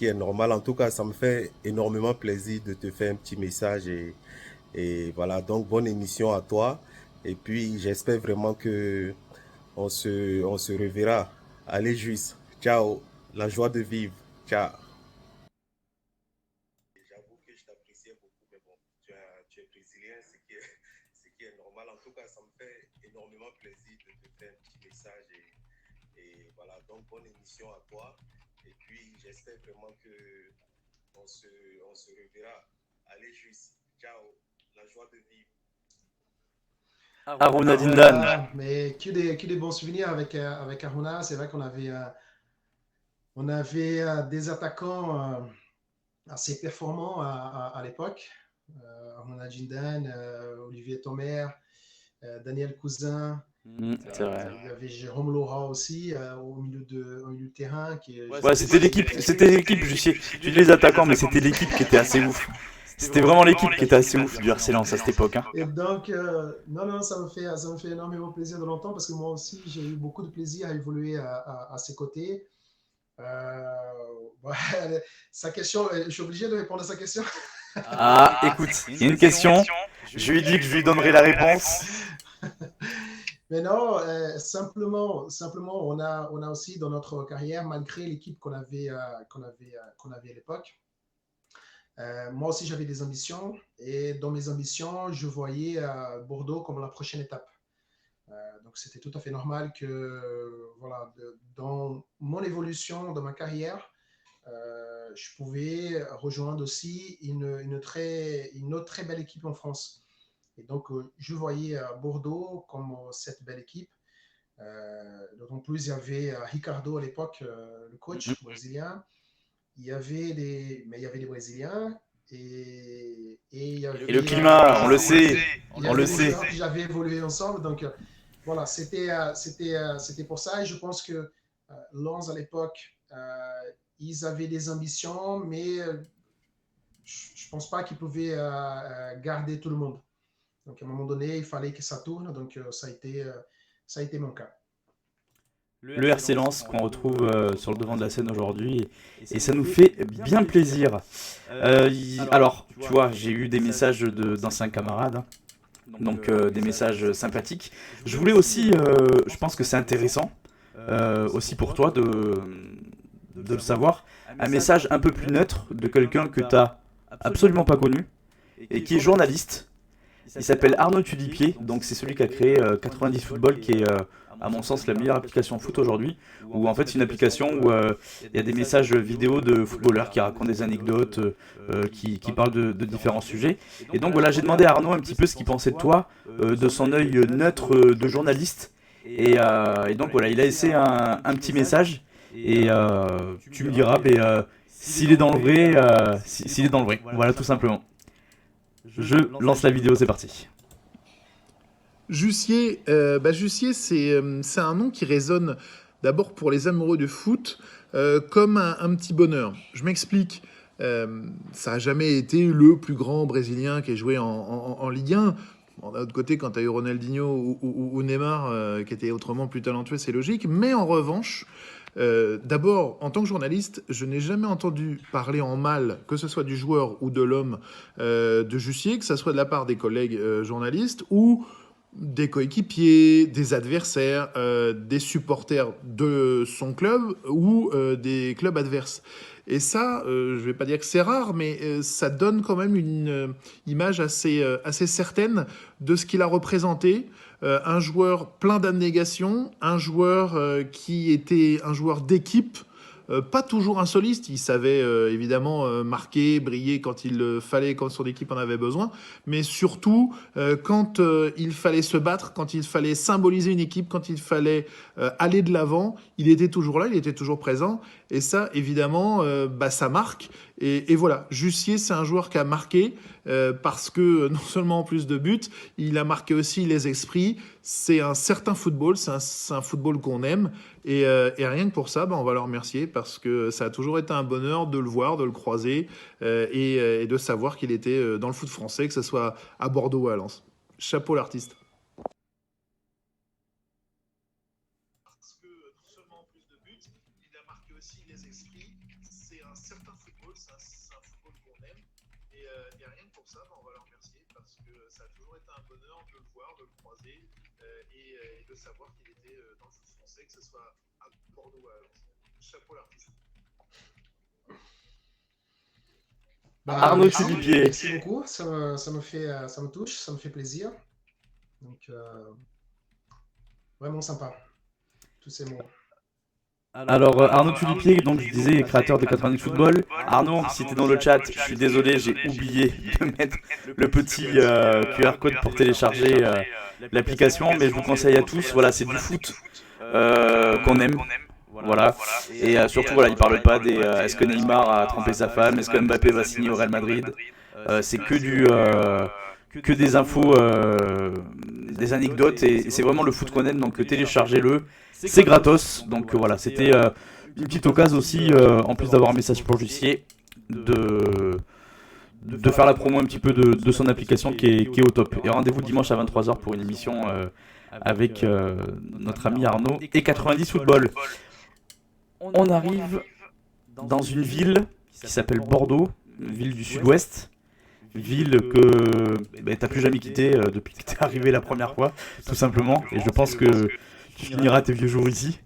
est normal. En tout cas, ça me fait énormément plaisir de te faire un petit message. Et voilà, donc bonne émission à toi. Et puis, j'espère vraiment que on se reverra. Allez, juste. Ciao. La joie de vivre. Ciao. J'avoue que je t'appréciais beaucoup, mais bon, tu es brésilien, ce qui tout cas, ça me fait énormément plaisir de te faire un petit message et voilà, donc bonne émission à toi. Et puis, j'espère vraiment que on se reverra. Allez, juste, ciao, la joie de vivre. Aruna Dindan. Mais que des bons souvenirs avec Aruna. C'est vrai qu'on avait, des attaquants assez performants à l'époque. Aruna Dindan, Olivier Tomer, Daniel Cousin. C'est vrai. Il y avait Jérôme Laura aussi au milieu de terrain. Ouais, c'était l'équipe, Jussier. Tu dis les attaquants, mais c'était l'équipe qui était assez ouf. C'était vraiment l'équipe qui était assez ouf du RC Lens à cette époque. Hein. Et donc, non, ça me fait énormément plaisir de l'entendre parce que moi aussi, j'ai eu beaucoup de plaisir à évoluer à ses côtés. Sa question, je suis obligé de répondre à sa question. Ah, écoute, il y a une question. Je lui ai dit que je lui donnerai la réponse. Mais non, simplement, on a aussi dans notre carrière, malgré l'équipe qu'on avait à l'époque, moi aussi j'avais des ambitions et dans mes ambitions, je voyais Bordeaux comme la prochaine étape. Donc c'était tout à fait normal que voilà, dans mon évolution, dans ma carrière, je pouvais rejoindre aussi une autre très belle équipe en France. Et donc, je voyais Bordeaux comme cette belle équipe. D'autant plus, il y avait Ricardo à l'époque, le coach brésilien. Il y avait des Brésiliens et il y avait, et le climat, on le sait. J'avais évolué ensemble. Donc, voilà, c'était pour ça. Et je pense que Lens, à l'époque, ils avaient des ambitions, mais je ne pense pas qu'ils pouvaient garder tout le monde. Donc, à un moment donné, il fallait que ça tourne. Donc, ça a été mon cas. Le RC Lens qu'on retrouve sur le devant de la scène aujourd'hui. Et ça nous fait bien plaisir. Alors, tu vois, j'ai eu des messages d'anciens camarades. Hein. Donc, des messages sympathiques. Je voulais aussi, je pense que c'est intéressant, aussi pour toi de le savoir, un message un peu plus neutre de quelqu'un que tu n'as absolument pas connu et qui est journaliste. Il s'appelle Arnaud Tudipier, donc c'est celui qui a créé 90 Football, qui est à mon sens la meilleure application foot aujourd'hui, où en fait c'est une application où il y a des messages vidéo de footballeurs qui racontent des anecdotes, qui parlent de différents sujets. Et donc voilà, j'ai demandé à Arnaud un petit peu ce qu'il pensait de toi, de son œil neutre de journaliste. Et donc voilà, il a laissé un petit message, et tu me diras s'il est dans le vrai, s'il est dans le vrai. Voilà, tout simplement. Je lance la vidéo, c'est parti. Jussier, Jussier, c'est un nom qui résonne d'abord pour les amoureux du foot comme un petit bonheur. Je m'explique. Ça n'a jamais été le plus grand Brésilien qui ait joué en Ligue 1. Bon, d'un autre côté, quand tu as eu Ronaldinho ou Neymar qui étaient autrement plus talentueux, c'est logique. Mais en revanche, d'abord, en tant que journaliste, je n'ai jamais entendu parler en mal, que ce soit du joueur ou de l'homme de Jussier, que ce soit de la part des collègues journalistes ou des coéquipiers, des adversaires, des supporters de son club ou des clubs adverses. Et ça, je ne vais pas dire que c'est rare, mais ça donne quand même une image assez certaine de ce qu'il a représenté. Un joueur plein d'abnégation, un joueur qui était un joueur d'équipe, pas toujours un soliste. Il savait évidemment marquer, briller quand il fallait, quand son équipe en avait besoin, mais surtout quand il fallait se battre, quand il fallait symboliser une équipe, quand il fallait aller de l'avant, il était toujours là, il était toujours présent. Et ça, évidemment, ça marque. Et voilà, Jussier, c'est un joueur qui a marqué parce que non seulement en plus de buts, il a marqué aussi les esprits. C'est un certain football, c'est un football qu'on aime. Et rien que pour ça, on va le remercier parce que ça a toujours été un bonheur de le voir, de le croiser et de savoir qu'il était dans le foot français, que ce soit à Bordeaux ou à Lens. Chapeau l'artiste. Parce que non seulement en plus de buts, il a marqué aussi les esprits. C'est un certain football, c'est un football qu'on aime. Et rien que pour ça, on va le remercier parce que ça a toujours été un bonheur de le voir, de le croiser et de savoir qu'il était dans le foot français, que ce soit à Bordeaux ou à Lens. Chapeau l'artiste. Arnaud Tudipier. Merci beaucoup, ça me touche, ça me fait plaisir. Donc, vraiment sympa, tous ces mots. Alors Arnaud Tulipier, donc je disais créateur de 90 Football. Arnaud, si t'es dans le chat, je suis désolé, j'ai oublié de mettre le petit QR code pour télécharger l'application, mais je vous conseille à tous, voilà, c'est du foot qu'on aime. Voilà, et surtout voilà, il parle pas des est-ce que Neymar a trompé sa femme, est-ce que Mbappé va signer au Real Madrid, c'est que des infos, des anecdotes, et c'est vraiment le foot qu'on aime, donc téléchargez-le, c'est gratos. Donc voilà, c'était une petite occasion aussi, en plus d'avoir un message pour Jussier, de faire la promo un petit peu de son application qui est au top. Et rendez-vous dimanche à 23h pour une émission avec notre ami Arnaud et 90 Football. On arrive dans une ville qui s'appelle Bordeaux, une ville du sud-ouest. Ville que t'as plus jamais quitté depuis que t'es arrivé la première fois, tout simplement. Et je pense que tu finiras tes vieux jours ici.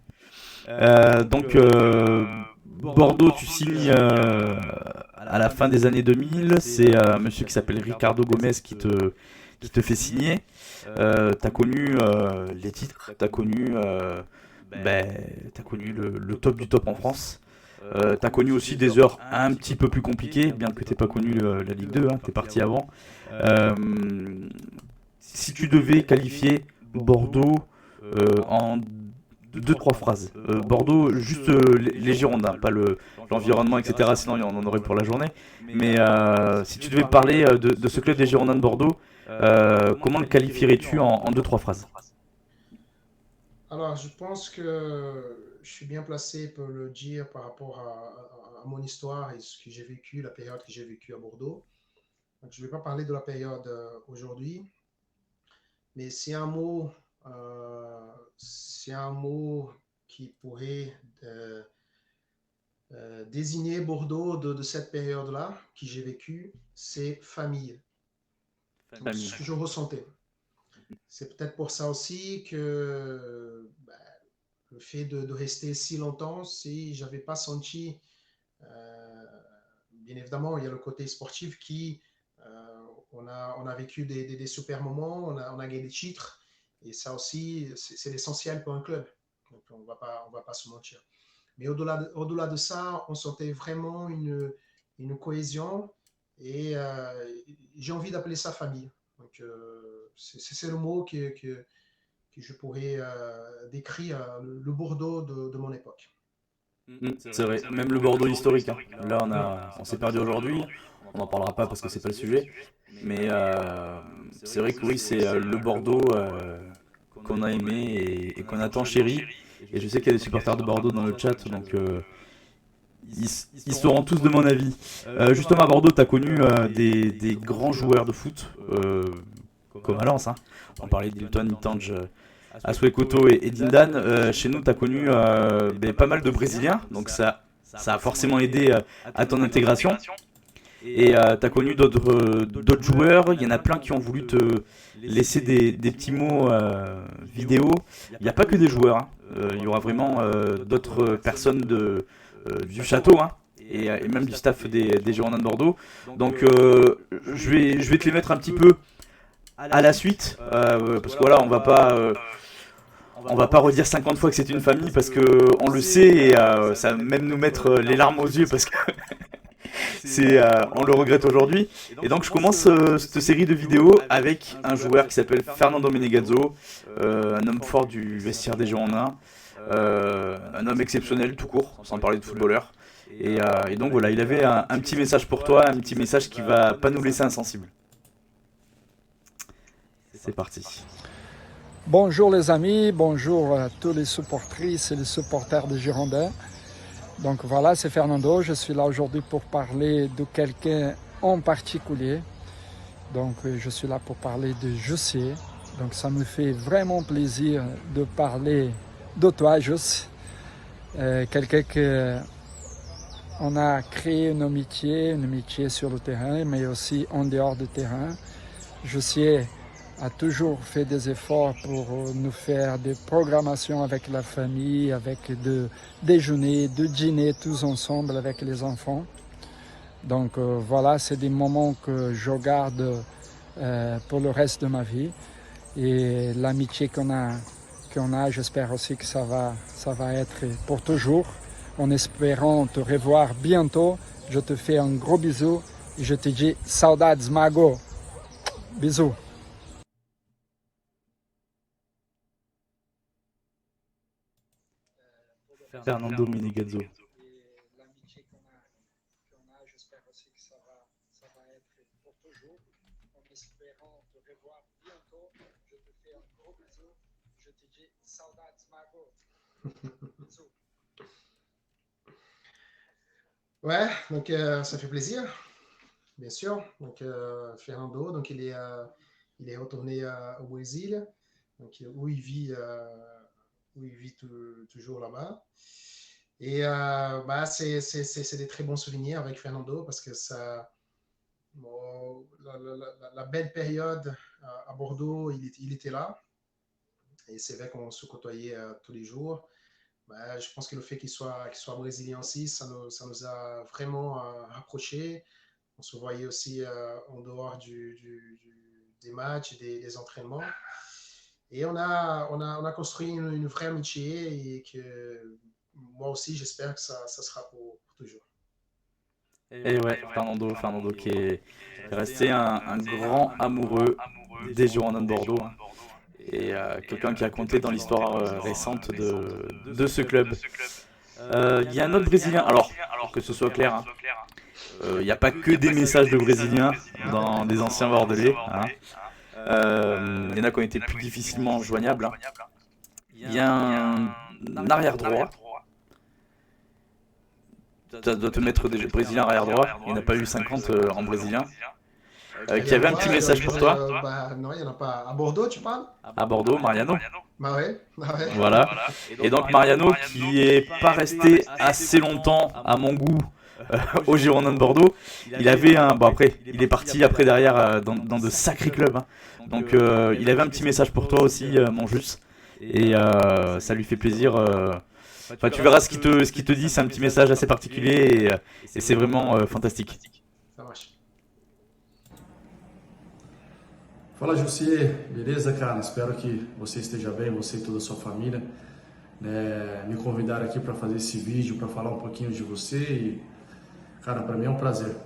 Donc Bordeaux, tu signes à la fin des années 2000. C'est un monsieur qui s'appelle Ricardo Gomez qui te fait signer. T'as connu les titres, t'as connu le top du top en France. T'as connu aussi des heures un petit peu plus compliquées, bien que t'aies pas connu la Ligue 2, hein, t'es parti avant. Si tu devais qualifier Bordeaux en 2-3 phrases, Bordeaux, juste les Girondins, pas l'environnement, etc., sinon on en aurait pour la journée, mais si tu devais parler de ce club des Girondins de Bordeaux, comment le qualifierais-tu en 2-3 phrases? Alors, je pense que je suis bien placé pour le dire par rapport à mon histoire et ce que j'ai vécu, la période que j'ai vécue à Bordeaux. Donc, je ne vais pas parler de la période aujourd'hui, mais c'est un mot qui pourrait désigner Bordeaux de cette période-là que j'ai vécue, c'est famille. Donc, ce que je ressentais. C'est peut-être pour ça aussi que le fait de rester si longtemps, si je n'avais pas senti, bien évidemment, il y a le côté sportif qui, on a vécu des super moments, on a gagné des titres, et ça aussi, c'est l'essentiel pour un club. Donc, on va pas se mentir. Mais au-delà de ça, on sentait vraiment une cohésion, et j'ai envie d'appeler ça famille. Donc, c'est le mot que je pourrais décrire le Bordeaux de mon époque. C'est vrai, même le Bordeaux historique, hein. Là, on s'est perdu aujourd'hui, on n'en parlera pas parce que c'est pas le sujet, mais c'est vrai que oui, c'est le Bordeaux qu'on a aimé et qu'on a tant chéri. Et je sais qu'il y a des supporters de Bordeaux dans le chat, donc ils sauront tous de mon avis. Justement, à Bordeaux, tu as connu des grands joueurs de foot, comme à Lens, hein. On parlait d'Hilton, Mitange, Asuekoto et Dindan. Chez nous, tu as connu pas mal de Brésiliens, donc ça a forcément aidé à ton intégration. Et tu as connu d'autres joueurs, il y en a plein qui ont voulu te laisser des petits mots vidéo. Il n'y a pas que des joueurs, hein. Il y aura vraiment d'autres personnes du château, hein, et même du staff des Girondins de Bordeaux. Donc je vais te les mettre un petit peu à la suite, parce que voilà, on va pas redire 50 fois que c'est une famille, parce que on le sait, et ça va même nous mettre les larmes aux yeux, parce que on le regrette aujourd'hui. Et donc je commence cette série de vidéos avec un joueur qui s'appelle Fernando Menegazzo, un homme fort du vestiaire des Girondins, un homme exceptionnel tout court, sans parler de footballeur. Et donc voilà, il avait un petit message pour toi, un petit message qui va pas nous laisser insensibles. C'est parti. Bonjour les amis, bonjour à tous les supportrices et les supporters des Girondins. Donc voilà, c'est Fernando, je suis là aujourd'hui pour parler de quelqu'un en particulier. Donc je suis là pour parler de Jussier. Donc ça me fait vraiment plaisir de parler de toi, Jus. Quelqu'un qu'on a créé une amitié sur le terrain, mais aussi en dehors du terrain. Jussier a toujours fait des efforts pour nous faire des programmations avec la famille, avec de déjeuner, de dîner tous ensemble avec les enfants. Donc voilà, c'est des moments que je garde pour le reste de ma vie. Et l'amitié qu'on a, j'espère aussi que ça va être pour toujours. En espérant te revoir bientôt, je te fais un gros bisou et je te dis saudades Mago. Bisous. Fernando Menegazzo. L'amitié qu'on a, j'espère aussi que ça va être pour toujours. En espérant te revoir bientôt, je te fais un gros bisou. Je te dis saudades Mago. Bisous. Ouais, donc ça fait plaisir, bien sûr. Donc Fernando, donc il est retourné au Brésil, donc où il vit, toujours là-bas. Et bah, c'est des très bons souvenirs avec Fernando parce que ça, bon, la belle période à Bordeaux, il était là. Et c'est vrai qu'on se côtoyait tous les jours. Bah, je pense que le fait qu'il soit brésilien aussi, ça nous a vraiment rapprochés. On se voyait aussi en dehors des matchs, des entraînements. Et on a construit une vraie amitié et que moi aussi, j'espère que ça sera pour toujours. Et ouais, Fernando qui est resté un grand amoureux des Girondins de Bordeaux, hein. Et quelqu'un qui a compté dans l'histoire récente de ce club. Il y a un autre Brésilien, alors pour que ce soit clair, hein, il n'y a pas que des messages de Brésiliens dans les anciens Bordelais, hein. Il y en a qui ont été plus difficilement joignables, hein. Il y a un arrière droit. Ça doit te mettre des Brésiliens arrière droit. Il n'y en a pas eu 50 en brésilien. Qui avait un petit message pour toi. Bah, non, il n'y en a pas. À Bordeaux, tu parles? À Bordeaux, Mariano. Bah ouais, bah ouais. Voilà. Et donc Mariano qui est pas resté assez longtemps à mon goût au Girondins de Bordeaux. Il avait un... Bon après, il est parti après derrière dans de sacrés clubs, hein. Donc il avait un petit message pour toi aussi, mon Jus. Et ça lui fait plaisir. Enfin, tu verras ce qu'il te dit, c'est un petit message assez particulier et c'est vraiment fantastique. Ça marche. Fala, Jussier, beleza, cara? Espero que você esteja bem, você e toda a sua família. Me convidaram aqui para fazer esse vídeo, para falar um pouquinho de você e, cara, para mim é um prazer.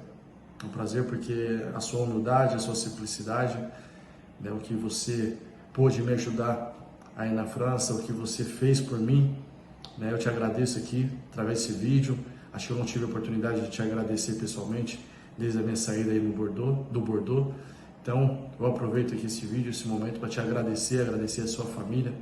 É um prazer porque a sua humildade, a sua simplicidade, o que você pôde me ajudar aí na França, o que você fez por mim, eu te agradeço aqui através desse vídeo. Acho que eu não tive a oportunidade de te agradecer pessoalmente desde a minha saída aí do Bordeaux. Então, eu aproveito aqui esse vídeo, esse momento para te agradecer a sua família,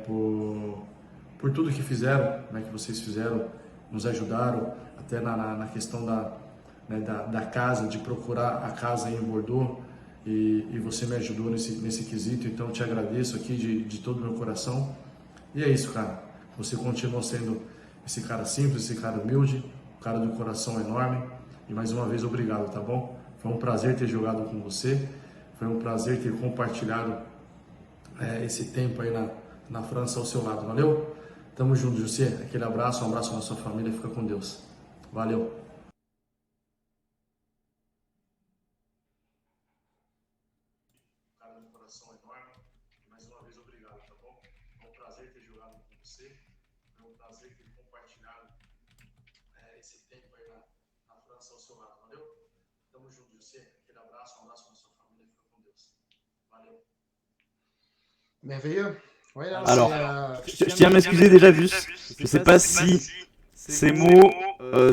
por tudo que fizeram, que vocês fizeram, nos ajudaram até na questão da casa, de procurar a casa aí em Bordeaux, e você me ajudou nesse quesito, então eu te agradeço aqui de todo o meu coração. E é isso, cara, você continua sendo esse cara simples, esse cara humilde, um cara do coração enorme, e mais uma vez obrigado, tá bom? Foi um prazer ter jogado com você, foi um prazer ter compartilhado esse tempo aí na França ao seu lado, valeu? Tamo junto, José, aquele abraço, um abraço na sua família, fica com Deus, valeu! Cara do coração enorme, mais uma vez obrigado, tá bom? Foi um prazer ter jogado com você, foi um prazer ter compartilhado esse tempo aí na França ao seu lado, valeu? Tamo junto, José. Aquele abraço, um abraço na sua família. Fica com Deus. Valeu. Merveilleux. Ouais, alors, je tiens à m'excuser déjà, juste. Je sais pas si ces mots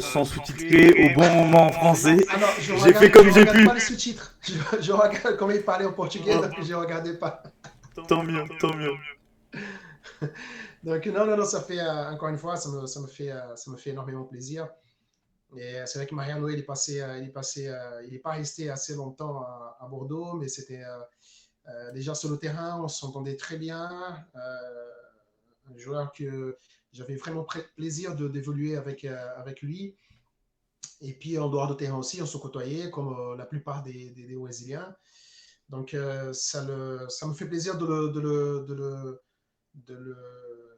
sont sous-titrés au bon moment en français. Ah non, j'ai fait comme j'ai pu. Je regarde pas les sous-titres. Je regarde comment il parlait en portugais, donc je regardais pas. Tant mieux, tant mieux. Donc non, ça fait encore une fois, ça me fait énormément plaisir. Et c'est vrai que Mariano, il est pas resté assez longtemps à Bordeaux, mais c'était déjà sur le terrain, on s'entendait très bien. Un joueur que j'avais vraiment plaisir d'évoluer avec lui. Et puis en dehors de terrain aussi, on se côtoyait comme la plupart des Brésiliens. Donc ça me fait plaisir de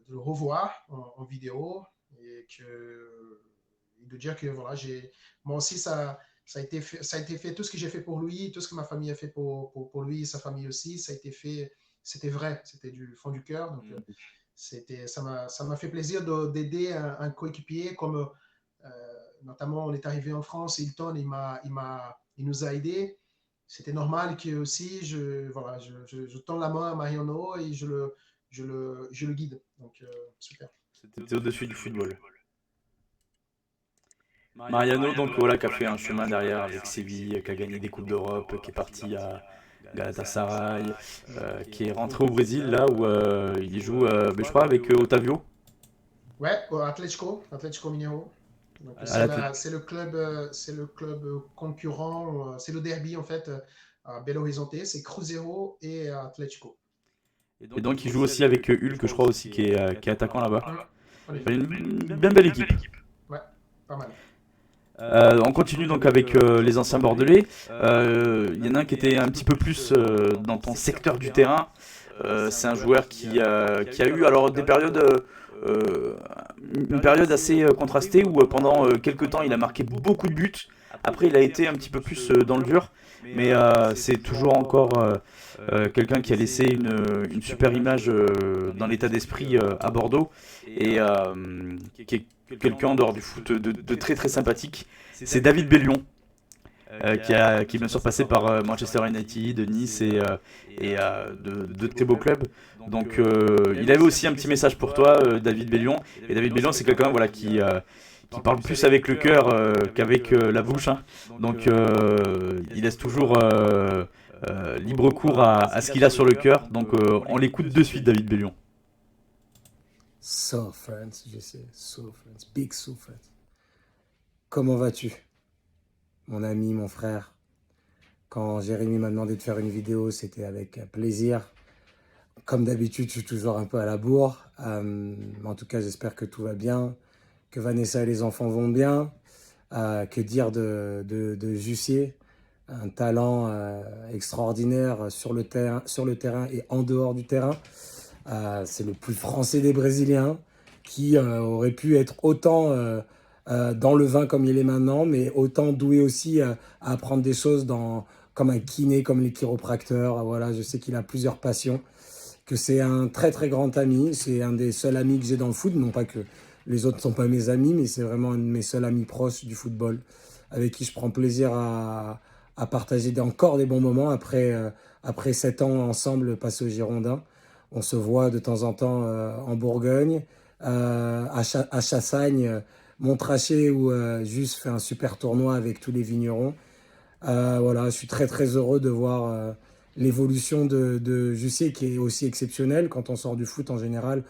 le revoir en vidéo et de dire que voilà, moi aussi, ça ça a été fait, tout ce que j'ai fait pour lui, tout ce que ma famille a fait pour lui et sa famille aussi, ça a été fait, c'était vrai, c'était du fond du cœur. Donc, ça m'a fait plaisir d'aider un coéquipier comme, notamment, on est arrivé en France, Hilton, il nous a aidés. C'était normal que aussi, voilà, je tends la main à Mariano et je le guide. Donc, super. C'était au-dessus du football. Mariano, donc voilà, qui a fait un chemin derrière avec Séville, qui a gagné des Coupes d'Europe, qui est parti à Galatasaray, qui est rentré au Brésil, là où il joue, je crois, avec Otavio. Ouais, au Atlético Mineiro. Donc, c'est le club concurrent, c'est le derby en fait à Belo Horizonte, c'est Cruzeiro et Atlético. Et donc il joue aussi avec Hulk, je crois aussi, qui est attaquant là-bas. Une bien belle équipe. Ouais, pas mal. On continue donc avec les anciens Bordelais. Il y en a un qui était un petit peu plus dans ton secteur du terrain. C'est un joueur qui a eu alors des périodes, une période assez contrastée où pendant quelques temps il a marqué beaucoup de buts. Après il a été un petit peu plus dans le dur, mais c'est toujours encore quelqu'un qui a laissé une super image dans l'état d'esprit à Bordeaux et qui est quelqu'un en dehors du foot de très très sympathique. C'est David Bellion. Qui est bien sûr passé par Manchester United, Nice et de très beaux clubs. Donc il avait aussi un petit message pour toi, David Bellion. Et David Bellion, c'est quelqu'un voilà, qui parle plus avec le cœur qu'avec la bouche. Hein. Donc il laisse toujours libre cours à ce qu'il a sur le cœur. Donc on l'écoute de suite, David Bellion. So friends, je sais, so friends, big so friends. Comment vas-tu? Mon ami, mon frère. Quand Jérémy m'a demandé de faire une vidéo, c'était avec plaisir. Comme d'habitude, je suis toujours un peu à la bourre. En tout cas, j'espère que tout va bien, que Vanessa et les enfants vont bien. Que dire de Jussier, un talent extraordinaire sur le terrain et en dehors du terrain. C'est le plus français des Brésiliens qui aurait pu être autant... dans le vin comme il est maintenant, mais autant doué aussi à apprendre des choses comme un kiné, comme les chiropracteurs. Voilà, je sais qu'il a plusieurs passions, que c'est un très très grand ami. C'est un des seuls amis que j'ai dans le foot. Non pas que les autres ne sont pas mes amis, mais c'est vraiment un de mes seuls amis proches du football, avec qui je prends plaisir à partager encore des bons moments après 7 ans ensemble passés au Girondins. On se voit de temps en temps en Bourgogne, à Chassagne, Montrachet où Juste fait un super tournoi avec tous les vignerons. Voilà, je suis très très heureux de voir l'évolution de Jussier qui est aussi exceptionnelle. Quand on sort du foot en général,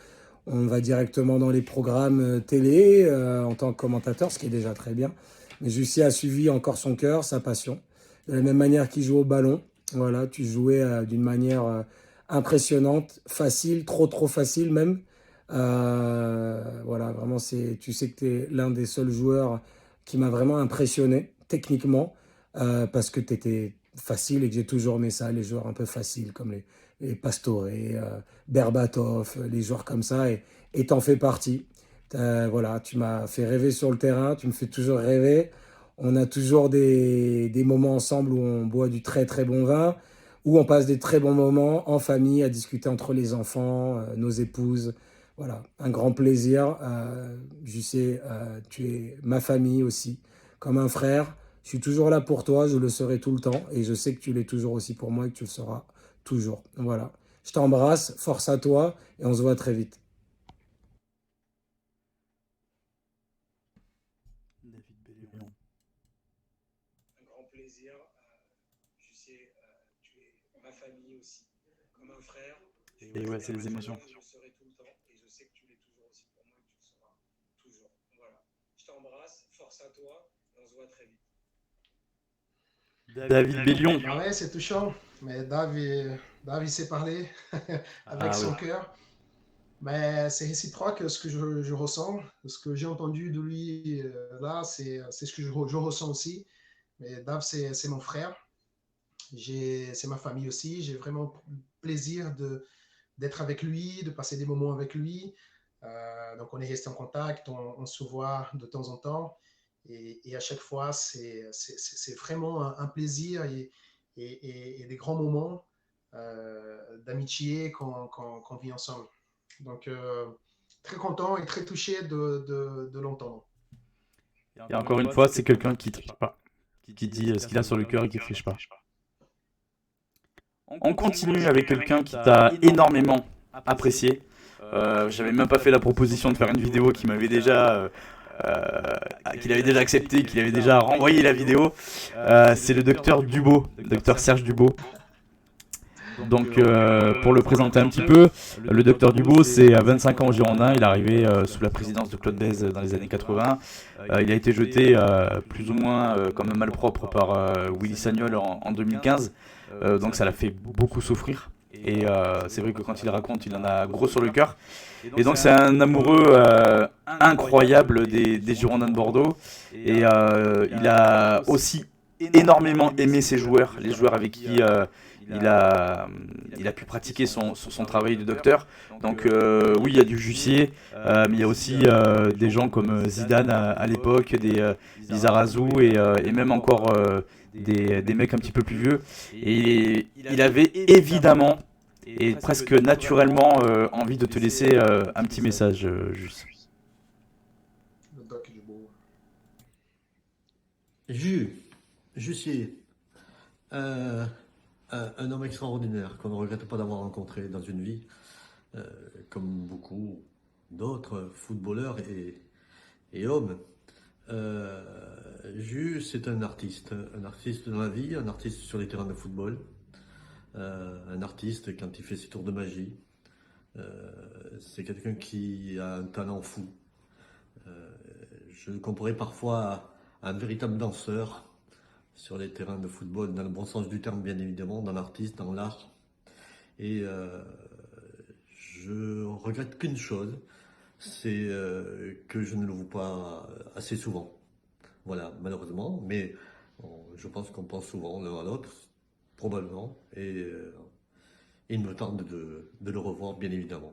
on va directement dans les programmes télé en tant que commentateur, ce qui est déjà très bien. Mais Jussier a suivi encore son cœur, sa passion. De la même manière qu'il joue au ballon. Voilà, tu jouais d'une manière impressionnante, facile, trop facile même. Voilà, vraiment, tu sais que tu es l'un des seuls joueurs qui m'a vraiment impressionné techniquement parce que tu étais facile et que j'ai toujours aimé ça, les joueurs un peu faciles comme les Pastore, Berbatov, les joueurs comme ça, et t'en fais partie. Voilà, tu m'as fait rêver sur le terrain, tu me fais toujours rêver. On a toujours des moments ensemble où on boit du très très bon vin, où on passe des très bons moments en famille à discuter entre les enfants, nos épouses. Voilà, un grand plaisir. Je sais, tu es ma famille aussi, comme un frère. Je suis toujours là pour toi, je le serai tout le temps. Et je sais que tu l'es toujours aussi pour moi et que tu le seras toujours. Voilà, je t'embrasse, force à toi et on se voit très vite. David Bellion. Un grand plaisir. Je sais, tu es ma famille aussi, comme un frère. Et ouais, c'est les émotions. Force à toi, et on se voit très vite. David Bellion. Ah ouais, c'est touchant, mais David sait parler avec son cœur. Mais c'est réciproque ce que je ressens, ce que j'ai entendu de lui là, c'est ce que je ressens aussi. Mais Dave, c'est mon frère, c'est ma famille aussi. J'ai vraiment plaisir d'être avec lui, de passer des moments avec lui. Donc on est resté en contact, on se voit de temps en temps. Et à chaque fois, c'est vraiment un plaisir et des grands moments d'amitié qu'on vit ensemble. Donc, très content et très touché de l'entendre. Et encore une fois, c'est quelqu'un qui triche pas, qui dit ce qu'il a sur le cœur et qui triche pas. On continue avec quelqu'un qui t'a énormément apprécié. J'avais même pas fait la proposition de faire une vidéo qu'il m'avait déjà, qu'il avait déjà accepté, qu'il avait déjà renvoyé la vidéo. C'est le docteur Dubo, docteur Serge Dubo. Donc pour le présenter un petit peu, le docteur Dubo c'est à 25 ans au Girondin, il est arrivé sous la présidence de Claude Bèze dans les années 80. Il a été jeté plus ou moins comme un malpropre par Willy Sagnol en 2015, donc ça l'a fait beaucoup souffrir. Et c'est vrai que quand il raconte, il en a gros sur le cœur. Et donc c'est un amoureux incroyable des Girondins de Bordeaux. Et il a aussi énormément aimé ses joueurs, les joueurs avec qui il a pu pratiquer son travail de docteur. Donc oui, il y a du Jussier, mais il y a aussi des gens comme Zidane à l'époque, des Lizarazu et même encore des mecs un petit peu plus vieux. Et il avait évidemment et presque naturellement envie de te laisser un petit message, juste. Jussier, un homme extraordinaire qu'on ne regrette pas d'avoir rencontré dans une vie, comme beaucoup d'autres footballeurs et hommes. Jus, c'est un artiste dans la vie, un artiste sur les terrains de football, un artiste quand il fait ses tours de magie. C'est quelqu'un qui a un talent fou. Je le comparais parfois à un véritable danseur sur les terrains de football, dans le bon sens du terme bien évidemment, dans l'artiste, dans l'art. Et je regrette qu'une chose, c'est que je ne le vois pas assez souvent. Voilà, malheureusement, mais je pense qu'on pense souvent l'un à l'autre, probablement, et il me tente de le revoir bien évidemment.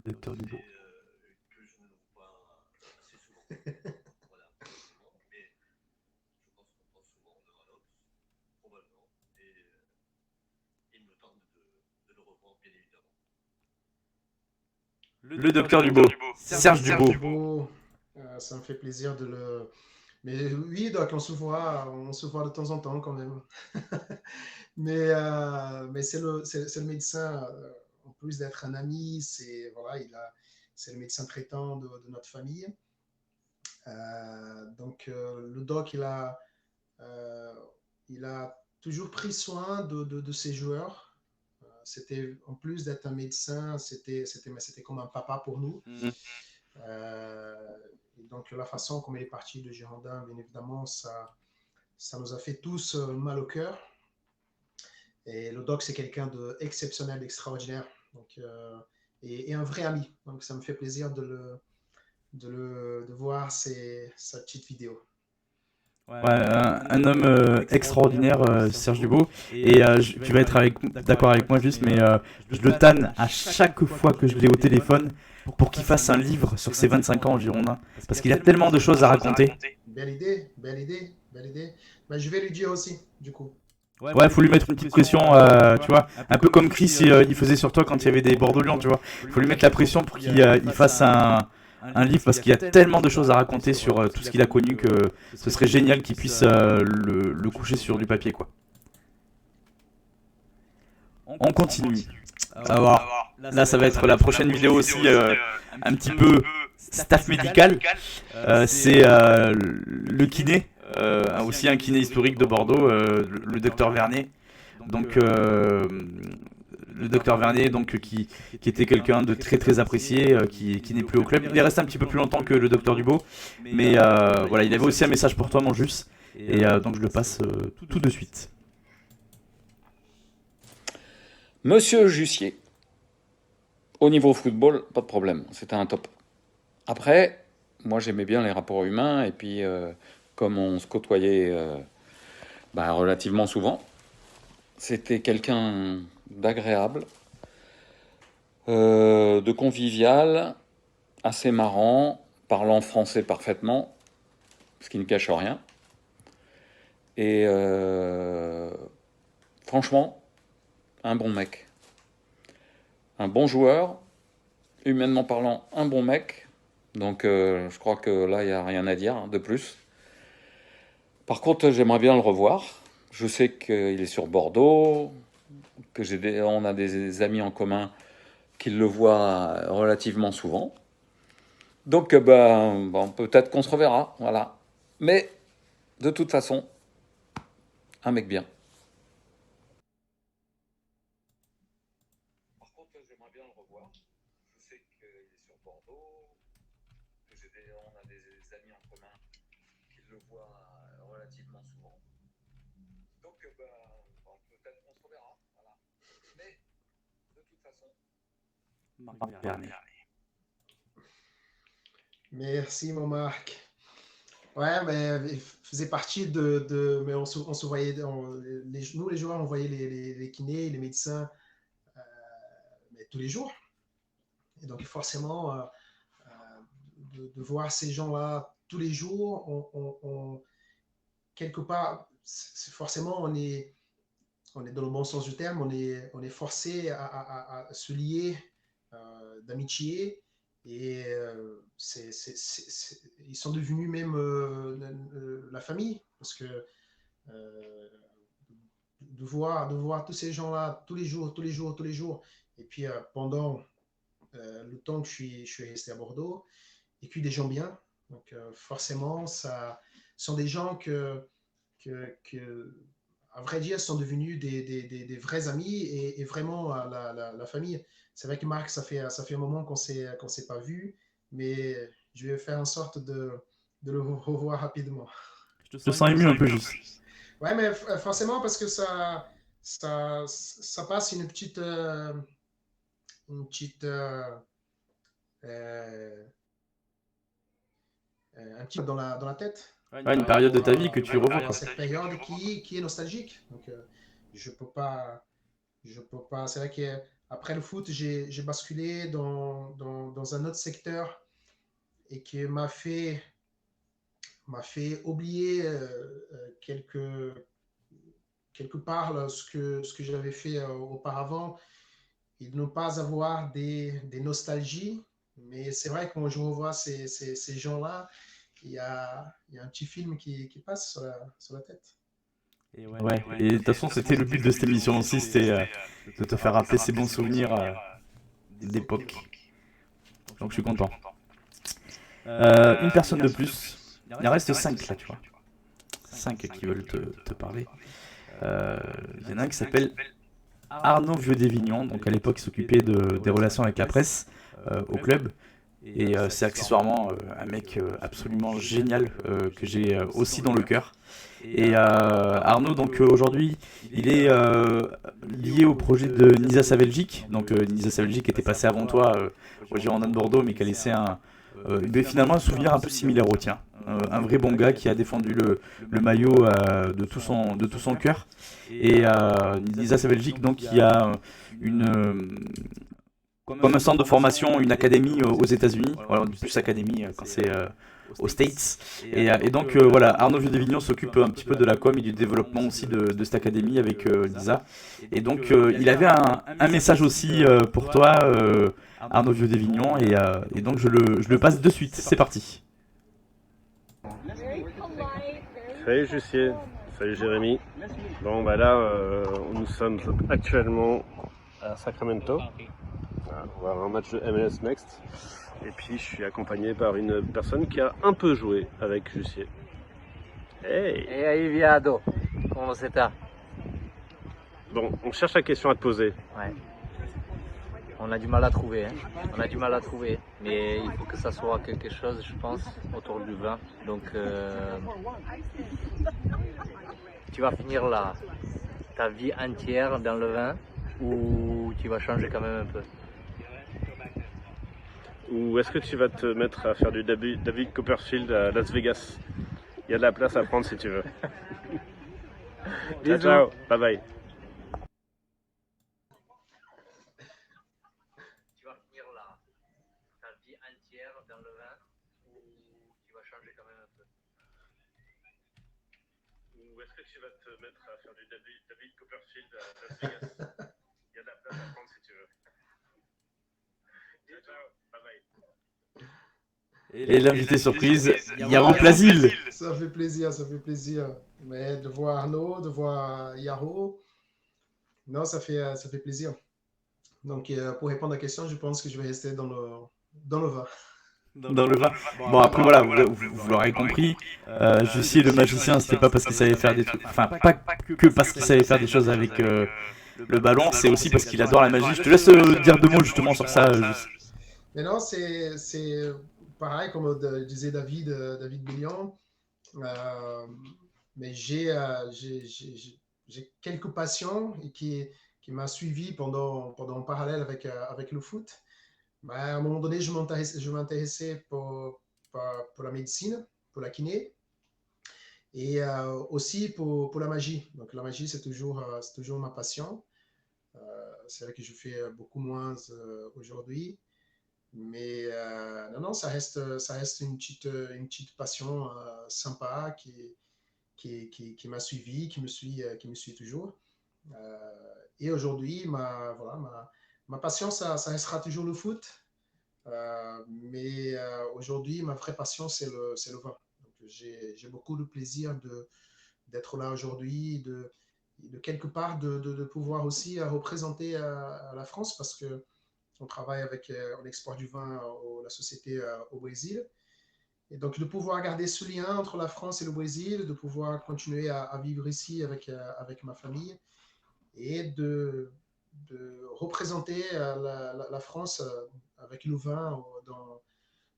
Docteur Dubo. Le docteur Dubo, Serge Dubo. Ça me fait plaisir de le... Mais oui, donc on se voit de temps en temps quand même. mais c'est le médecin, en plus d'être un ami, c'est le médecin traitant de notre famille. Donc le doc, il a toujours pris soin de ses joueurs. C'était, en plus d'être un médecin, c'était comme un papa pour nous. Et donc la façon comme il est parti de Girondin, bien évidemment, ça nous a fait tous mal au cœur. Et le doc, c'est quelqu'un d'exceptionnel, d'extraordinaire, donc, et un vrai ami. Donc ça me fait plaisir de voir sa petite vidéo. Ouais, un homme extraordinaire, Serge Dubo. Et tu vas être d'accord avec moi juste, mais je le tanne à chaque fois que je l'ai au téléphone pour qu'il fasse un livre sur ses 25 ans au Girondin. Parce qu'il a tellement de choses à raconter. Belle idée. Ben, je vais lui dire aussi, du coup. Ouais, faut lui mettre une petite pression, tu vois, un peu comme Chris il faisait sur toi quand il y avait des Bordeaux-Lyon, tu vois. Faut lui mettre la pression pour qu'il fasse un livre, parce qu'il y a tellement de choses à raconter sur tout ce qu'il a connu que ce serait génial qu'il puisse le coucher sur du papier, quoi. On continue. Alors, là ça va être la prochaine vidéo aussi, un petit peu staff médical. C'est le kiné, aussi un kiné historique de Bordeaux, le docteur Vernet. Donc le docteur Vernet, donc, qui était quelqu'un de très très apprécié, qui n'est plus au club. Il est resté un petit peu plus longtemps que le docteur Dubo, mais voilà, il avait aussi un message pour toi, mon Jus, et donc je le passe tout de suite. Monsieur Jussier, au niveau football, pas de problème, c'était un top. Après, moi j'aimais bien les rapports humains, et puis comme on se côtoyait relativement souvent, c'était quelqu'un d'agréable, de convivial, assez marrant, parlant français parfaitement, ce qui ne cache rien. Et franchement, un bon mec. Un bon joueur, humainement parlant, un bon mec. Donc je crois que là, il n'y a rien à dire de plus. Par contre, j'aimerais bien le revoir. Je sais qu'il est sur Bordeaux, on a des amis en commun qui le voient relativement souvent. Donc bon, peut-être qu'on se reverra, voilà. Mais de toute façon, un mec bien. Par contre, j'aimerais bien le revoir. Je sais qu'il est sur Bordeaux, on a des amis en commun qui le voient relativement souvent. Donc, bon, peut-être qu'on se reverra, voilà. Mais, de toute façon, Merci, mon Marc. Ouais, mais il faisait partie mais on se voyait, nous les joueurs, on voyait les kinés, les médecins mais tous les jours. Et donc forcément, de voir ces gens-là tous les jours, quelque part, forcément, on est dans le bon sens du terme, on est forcé à se lier d'amitié. Et ils sont devenus même la famille, parce que de voir tous ces gens-là tous les jours, et puis pendant le temps que je suis resté à Bordeaux, et puis des gens bien, donc forcément, ça sont des gens que à vrai dire, sont devenus des vrais amis et vraiment la famille. C'est vrai que Marc, ça fait un moment qu'on s'est pas vu, mais je vais faire en sorte de le revoir rapidement. Je te sens ému un peu juste. Ouais, mais forcément, parce que ça passe une petite un petit peu dans la tête. Ouais, une période de ta vie que tu revois, quoi. Cette période qui est nostalgique. Donc, je peux pas. C'est vrai qu'après le foot, j'ai basculé dans un autre secteur et qui m'a fait oublier quelque part là, ce que j'avais fait auparavant et de ne pas avoir des nostalgies. Mais c'est vrai que quand je revois ces gens-là, il y a un petit film qui passe sur la tête. Ouais, et de toute façon, c'était le but de cette émission aussi, c'était de te faire rappeler ces bons souvenirs d'époque. Donc je suis content. Une personne de plus. Il en reste 5 là, tu vois. 5 qui veulent te parler. Il y en a un qui s'appelle Arnaud Vieux-Dévignon. Donc à l'époque, il s'occupait des relations avec la presse au club. Et c'est accessoirement un mec absolument génial que j'ai aussi dans le cœur. Et Arnaud, donc aujourd'hui, il est lié au projet de Nisa Saveljic. Donc Nisa Saveljic était passé avant toi au Girondins de Bordeaux, mais qui a laissé finalement un souvenir un peu similaire au tien. Un vrai bon gars qui a défendu le maillot de tout son cœur. Et Nisa Saveljic, donc, qui a comme un centre de formation, une académie aux États-Unis. Voilà, on dit plus académie quand c'est aux States. Et donc voilà, Arnaud Vieux-Dévignon s'occupe un petit peu de la com et du développement aussi de cette académie avec Lisa. Et donc il avait un message aussi pour toi, Arnaud Vieux-Dévignon, et donc je le passe de suite. C'est parti. Salut Jussier, salut Jérémy. Bon bah là, nous sommes actuellement à Sacramento. On va avoir un match de MLS Next. Et puis je suis accompagné par une personne qui a un peu joué avec Jussier. Hey! Et aí, viado, comment você tá? Bon, on cherche la question à te poser. Ouais. On a du mal à trouver, hein. On a du mal à trouver. Mais il faut que ça soit quelque chose, je pense, autour du vin. Donc, tu vas finir ta vie entière dans le vin ou tu vas changer quand même un peu? Ou est-ce que tu vas te mettre à faire du David Copperfield à Las Vegas? Il y a de la place à prendre si tu veux. Ciao, ciao, bye bye. est-ce que tu vas te mettre à faire du David Copperfield à Las Vegas? Il y a de la place à prendre si tu veux. Ciao, ciao. Bye bye. Et l'invité surprise, Yaro Plasil. Ça fait plaisir, ça fait plaisir. Mais de voir Arnaud, de voir Yaro, non, ça fait plaisir. Donc, pour répondre à la question, je pense que je vais rester dans le vin. Dans le vin. Bon, après, voilà, vous l'aurez compris. Jussier le magicien, c'était pas parce qu'il savait faire des trucs. Enfin, pas que parce qu'il savait faire des choses avec le ballon, c'est aussi parce qu'il adore la magie. Je te laisse dire deux mots justement sur ça, Jussier. Mais non, c'est pareil, comme disait David Billion. Mais j'ai quelques passions et qui m'a suivi pendant en parallèle avec le foot. Ben, à un moment donné, je m'intéressais pour la médecine, pour la kiné, et aussi pour la magie. Donc la magie, c'est toujours ma passion. C'est vrai que je fais beaucoup moins aujourd'hui. Mais non, ça reste une petite passion sympa qui m'a suivi, qui me suit toujours. Et aujourd'hui, ma passion, ça restera toujours le foot. Mais aujourd'hui, ma vraie passion, c'est le vin. Donc, j'ai beaucoup de plaisir d'être là aujourd'hui, de quelque part de pouvoir aussi représenter la France parce que on travaille on exporte du vin la société au Brésil. Et donc, de pouvoir garder ce lien entre la France et le Brésil, de pouvoir continuer à vivre ici avec ma famille et de représenter la France avec le vin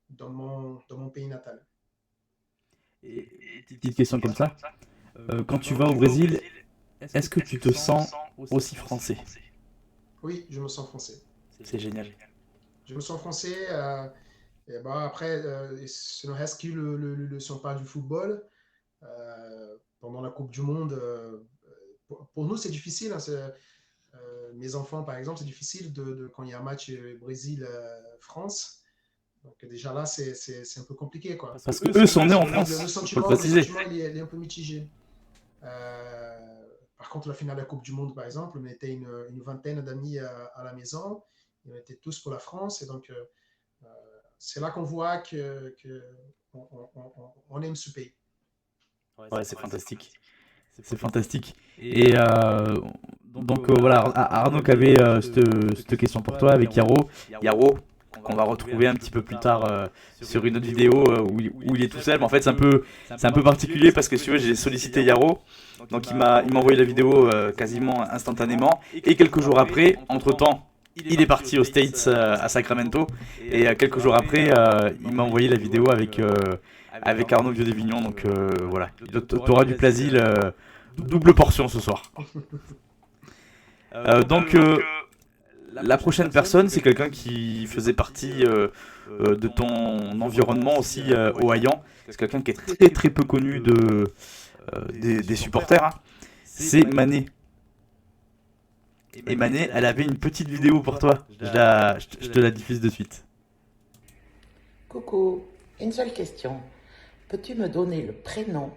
dans mon pays natal. Et petite question comme ça. Quand tu vas au Brésil, est-ce que tu te sens aussi français? Oui, je me sens français. C'est génial. Je me sens français. Et ben après, ce ne reste que si on parle du football, pendant la Coupe du Monde, pour nous, c'est difficile. Hein, mes enfants, par exemple, c'est difficile quand il y a un match Brésil-France. Donc déjà là, c'est un peu compliqué. Quoi. Parce qu'eux sont nés en France, le faut le sentiment, préciser. il est un peu mitigé. Par contre, la finale de la Coupe du Monde, par exemple, on était une vingtaine d'amis à la maison. Et on était tous pour la France. Et donc, c'est là qu'on voit qu'on aime ce pays. Ouais, c'est fantastique. C'est fantastique. Et donc voilà, Arnaud qui avait cette question pour toi avec Yaro. Yaro, qu'on va retrouver un petit peu plus tard sur une autre vidéo où il est tout seul. Mais en fait, c'est un peu particulier parce que si tu veux, j'ai sollicité Yaro. Donc il m'a envoyé la vidéo quasiment instantanément. Et quelques jours après, entre-temps, il est parti aux States à Sacramento. Et quelques jours après, il m'a envoyé la vidéo avec Arnaud Vieux-Devignon. Donc voilà, tu auras du plaisir, double portion ce soir. Donc la prochaine personne, c'est quelqu'un qui faisait partie de ton environnement aussi au Hayan. C'est quelqu'un qui est très très peu connu des supporters. Hein. C'est Mané. Et Mané, elle avait une petite vidéo pour toi. Je te la diffuse de suite. Coucou, une seule question. Peux-tu me donner le prénom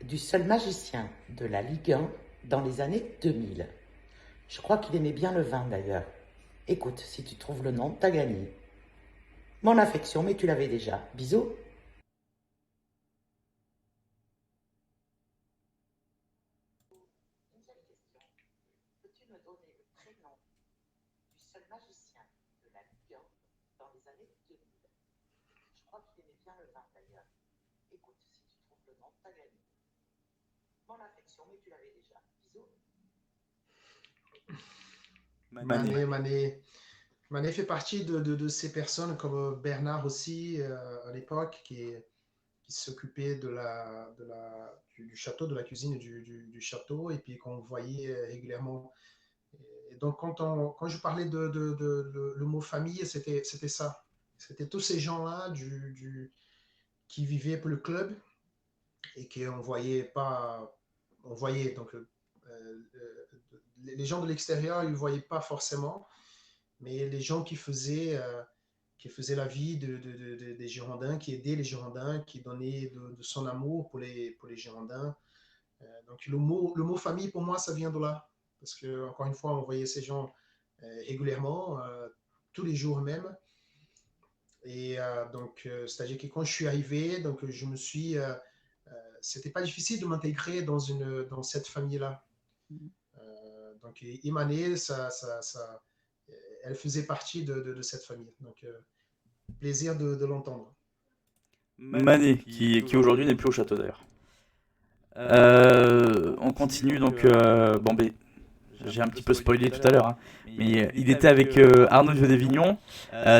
du seul magicien de la Ligue 1 dans les années 2000? Je crois qu'il aimait bien le vin d'ailleurs. Écoute, si tu trouves le nom, t'as gagné. Mon affection, mais tu l'avais déjà. Bisous. Peux-tu me donner le prénom du seul magicien de la Ligue 1 dans les années 2000? Je crois qu'il aimait bien le vin d'ailleurs. Écoute, si tu trouves le nom, t'as gagné. Mon affection, mais tu l'avais déjà. Bisous. Mané fait partie de ces personnes comme Bernard aussi à l'époque qui s'occupait du château, de la cuisine du château et puis qu'on voyait régulièrement. Et donc quand je parlais le mot famille, c'était ça. C'était tous ces gens-là qui vivaient pour le club et qu'on voyait pas. On voyait donc les gens de l'extérieur, ils ne voyaient pas forcément, mais les gens qui faisaient la vie des Girondins, qui aidaient les Girondins, qui donnaient de son amour pour les Girondins, Donc le mot famille, pour moi, ça vient de là. Parce que, encore une fois, on voyait ces gens régulièrement, tous les jours même. Et donc, c'est-à-dire que quand je suis arrivé, donc je me suis... c'était pas difficile de m'intégrer dans cette famille-là. Donc, Imane, elle faisait partie de cette famille. Donc, plaisir de l'entendre. Mané, qui aujourd'hui n'est plus au château d'ailleurs. On continue donc. Bon, ben, j'ai un petit peu spoilé tout à l'heure, hein, mais il était avec Arnaud Vieux-Davignon.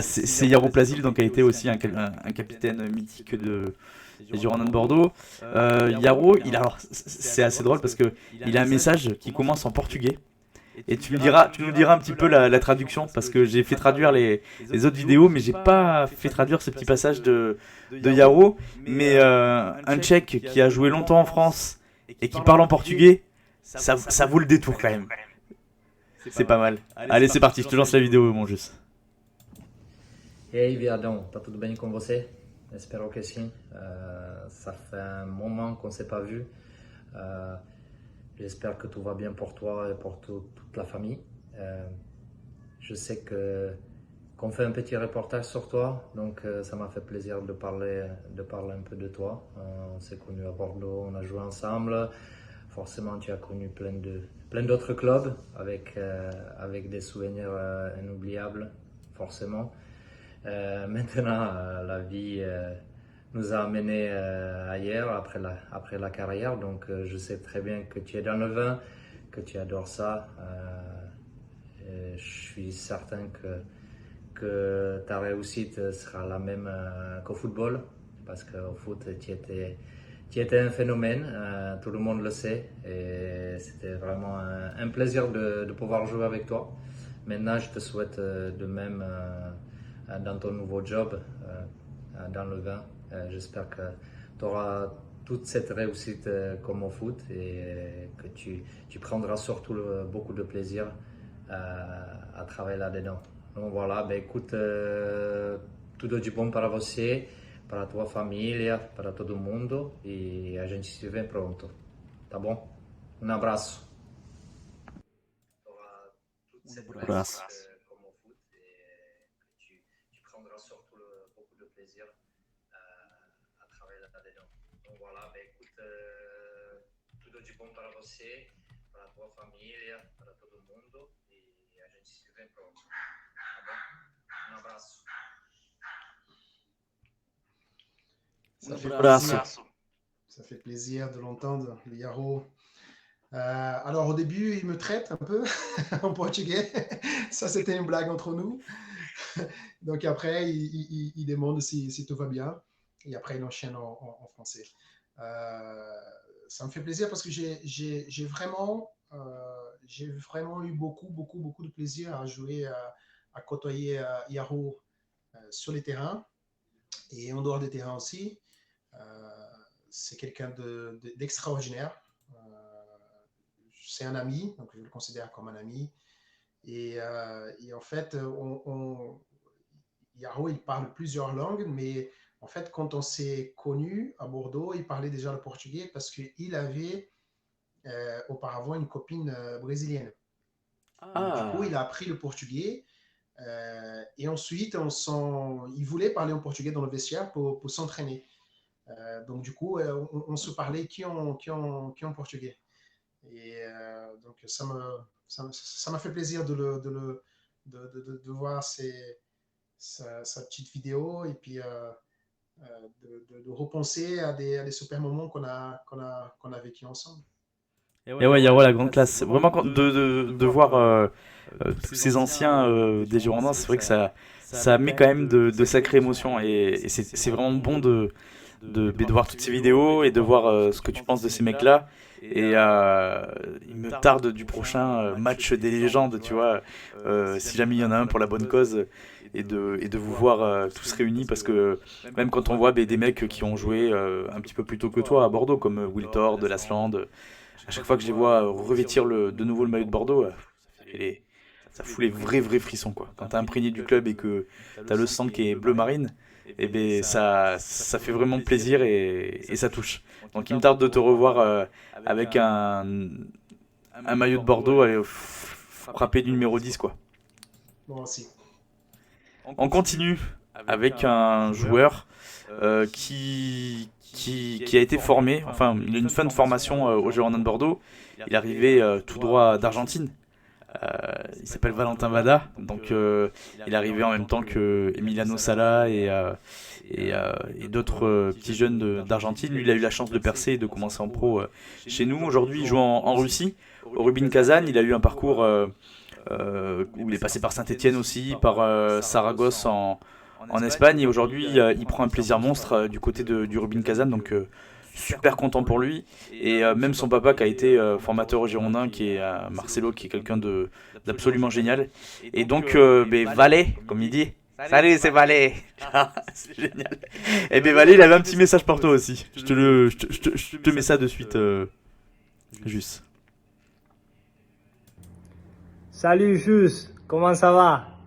C'est Yaro Plasil, donc a été aussi un capitaine mythique des Girondins de Bordeaux. Yaro, alors c'est assez drôle parce que il a un message qui commence en portugais. Et tu nous diras un petit peu la traduction, parce que j'ai fait traduire les autres vidéos, mais j'ai pas fait traduire ce petit passage de Yaro. Mais un Tchèque qui a joué longtemps en France et qui parle en portugais, ça vaut le détour quand même. C'est pas mal. Allez, c'est parti, je te lance la vidéo, mon juste. E aí, viadão, tá tudo bem com você? Espero que sim. Ça fait un moment qu'on s'est pas vu. J'espère que tout va bien pour toi et pour toute la famille. Je sais qu'on fait un petit reportage sur toi, donc ça m'a fait plaisir de parler un peu de toi. On s'est connus à Bordeaux, on a joué ensemble. Forcément, tu as connu plein d'autres clubs avec des souvenirs inoubliables, forcément. Maintenant, la vie nous a amenés ailleurs après la carrière, donc je sais très bien que tu es dans le vin, que tu adores ça. Je suis certain que ta réussite sera la même qu'au football, parce qu'au foot, tu étais un phénomène, tout le monde le sait, et c'était vraiment un plaisir de pouvoir jouer avec toi. Maintenant, je te souhaite de même dans ton nouveau job, dans le vin. J'espère que tu auras toute cette réussite comme au foot et que tu prendras surtout beaucoup de plaisir à travailler là-dedans. Donc voilà, ben écoute, tudo de bom para você, para a tua família, para todo mundo, e a gente se vê pronto, tá bom? Um abraço. Un abraço. De bom para você, para a tua família, para todo mundo, e a gente se vê pronto, tá bom? Um abraço. Ça fait plaisir de l'entendre, le Yaro. Alors au début, il me traite un peu en portugais. Ça, c'était une blague entre nous. Donc après, il demande si tout va bien. Et après, il enchaîne en français. Ça me fait plaisir parce que j'ai vraiment eu beaucoup de plaisir à jouer, à côtoyer Yaro sur les terrains et en dehors des terrains aussi. C'est quelqu'un d'extraordinaire. C'est un ami, donc je le considère comme un ami. Et en fait, Yaro, il parle plusieurs langues, mais en fait, quand on s'est connus à Bordeaux, il parlait déjà le portugais parce qu'il avait auparavant une copine brésilienne. Du coup, il a appris le portugais et ensuite, il voulait parler en portugais dans le vestiaire pour s'entraîner. Donc, du coup, on se parlait en portugais. Et donc, ça m'a fait plaisir de voir sa petite vidéo et puis de repenser à des super moments qu'on a vécu ensemble. Et ouais, Yaro, la grande classe. Vraiment, de voir tous ces anciens des Girondins, c'est vrai que ça met quand même de sacrées émotions. Et c'est vraiment bon de voir toutes ces vidéos et de voir ce que tu penses de ces mecs-là. Et il me tarde du prochain match des légendes, tu vois, si jamais il y en a un pour la bonne cause, et de vous voir tous réunis, parce que même quand on voit des mecs qui ont joué un petit peu plus tôt que toi à Bordeaux, comme Wiltord, de Lasland, à chaque fois que je les vois revêtir de nouveau le maillot de Bordeaux, ça fout les vrais frissons, quoi. Quand t'es imprégné du club et que t'as le sang qui est bleu marine, et ben ça fait vraiment plaisir et ça touche. Donc il me tarde de te revoir avec un maillot de Bordeaux frappé du numéro 10 quoi. Moi aussi. On continue avec un joueur qui a été formé, enfin il a une fin de formation au Girondins de Bordeaux. Il est arrivé tout droit d'Argentine. Il s'appelle Valentin Vada, donc il est arrivé en même temps que Emiliano Sala et d'autres petits jeunes d'Argentine. Lui, il a eu la chance de percer et de commencer en pro chez nous. Aujourd'hui, il joue en Russie, au Rubin Kazan. Il a eu un parcours où il est passé par Saint-Etienne aussi, par Saragosse en Espagne. Et aujourd'hui, il prend un plaisir monstre du côté du Rubin Kazan, donc super content pour lui. Et même son papa qui a été formateur au Girondins, qui est Marcelo, qui est quelqu'un d'absolument génial. Et donc, Valet, comme il dit. Salut, c'est Valet. C'est génial. Et bien Valet, il avait un petit message pour toi aussi. Je te mets ça de suite, juste. Salut Jus, comment ça va?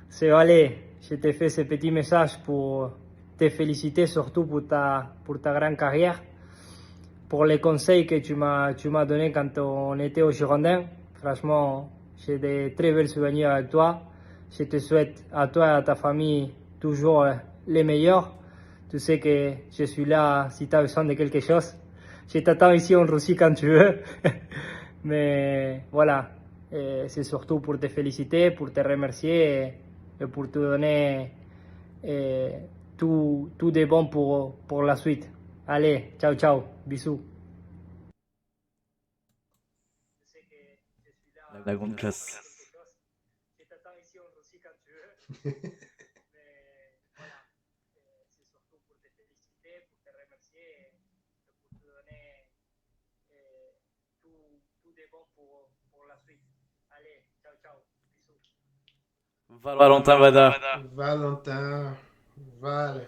C'est Valet. Je t'ai fait ce petit message pour te féliciter surtout pour ta grande carrière, pour les conseils que tu m'as donné quand on était au Girondins. Franchement, j'ai de très belles souvenirs avec toi. Je te souhaite à toi et à ta famille toujours les meilleurs. Tu sais que je suis là si tu as besoin de quelque chose. Je t'attends ici en Russie quand tu veux. Mais voilà, c'est surtout pour te féliciter, pour te remercier et pour te donner tout de bon pour la suite. Allez, ciao, ciao, bisous. La grande classe. Valentin Vada. Valentin, Val.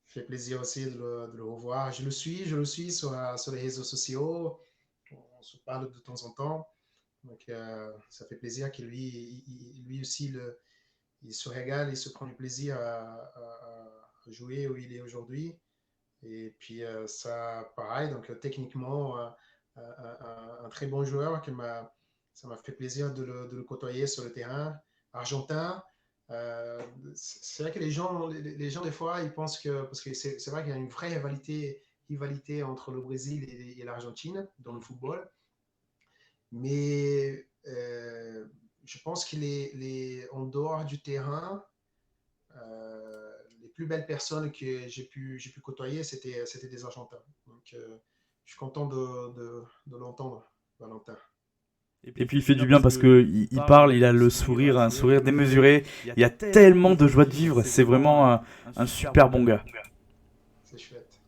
Fait plaisir aussi de le revoir. Je le suis sur les réseaux sociaux. On se parle de temps en temps. Donc, ça fait plaisir que lui aussi, il se régale, il se prend du plaisir à jouer où il est aujourd'hui. Et puis, ça, pareil, donc techniquement, un très bon joueur ça m'a fait plaisir de le côtoyer sur le terrain. Argentin, c'est vrai que les gens, des fois, ils pensent que, parce que c'est vrai qu'il y a une vraie rivalité entre le Brésil et l'Argentine dans le football. Mais je pense qu'il est en dehors du terrain. Les plus belles personnes que j'ai pu côtoyer, c'était des Argentins. Donc, je suis content de l'entendre, Valentin. Et puis il fait du bien parce que il parle, il a un sourire démesuré. Il y a tellement de joie de vivre. C'est vraiment un super bon gars. C'est chouette.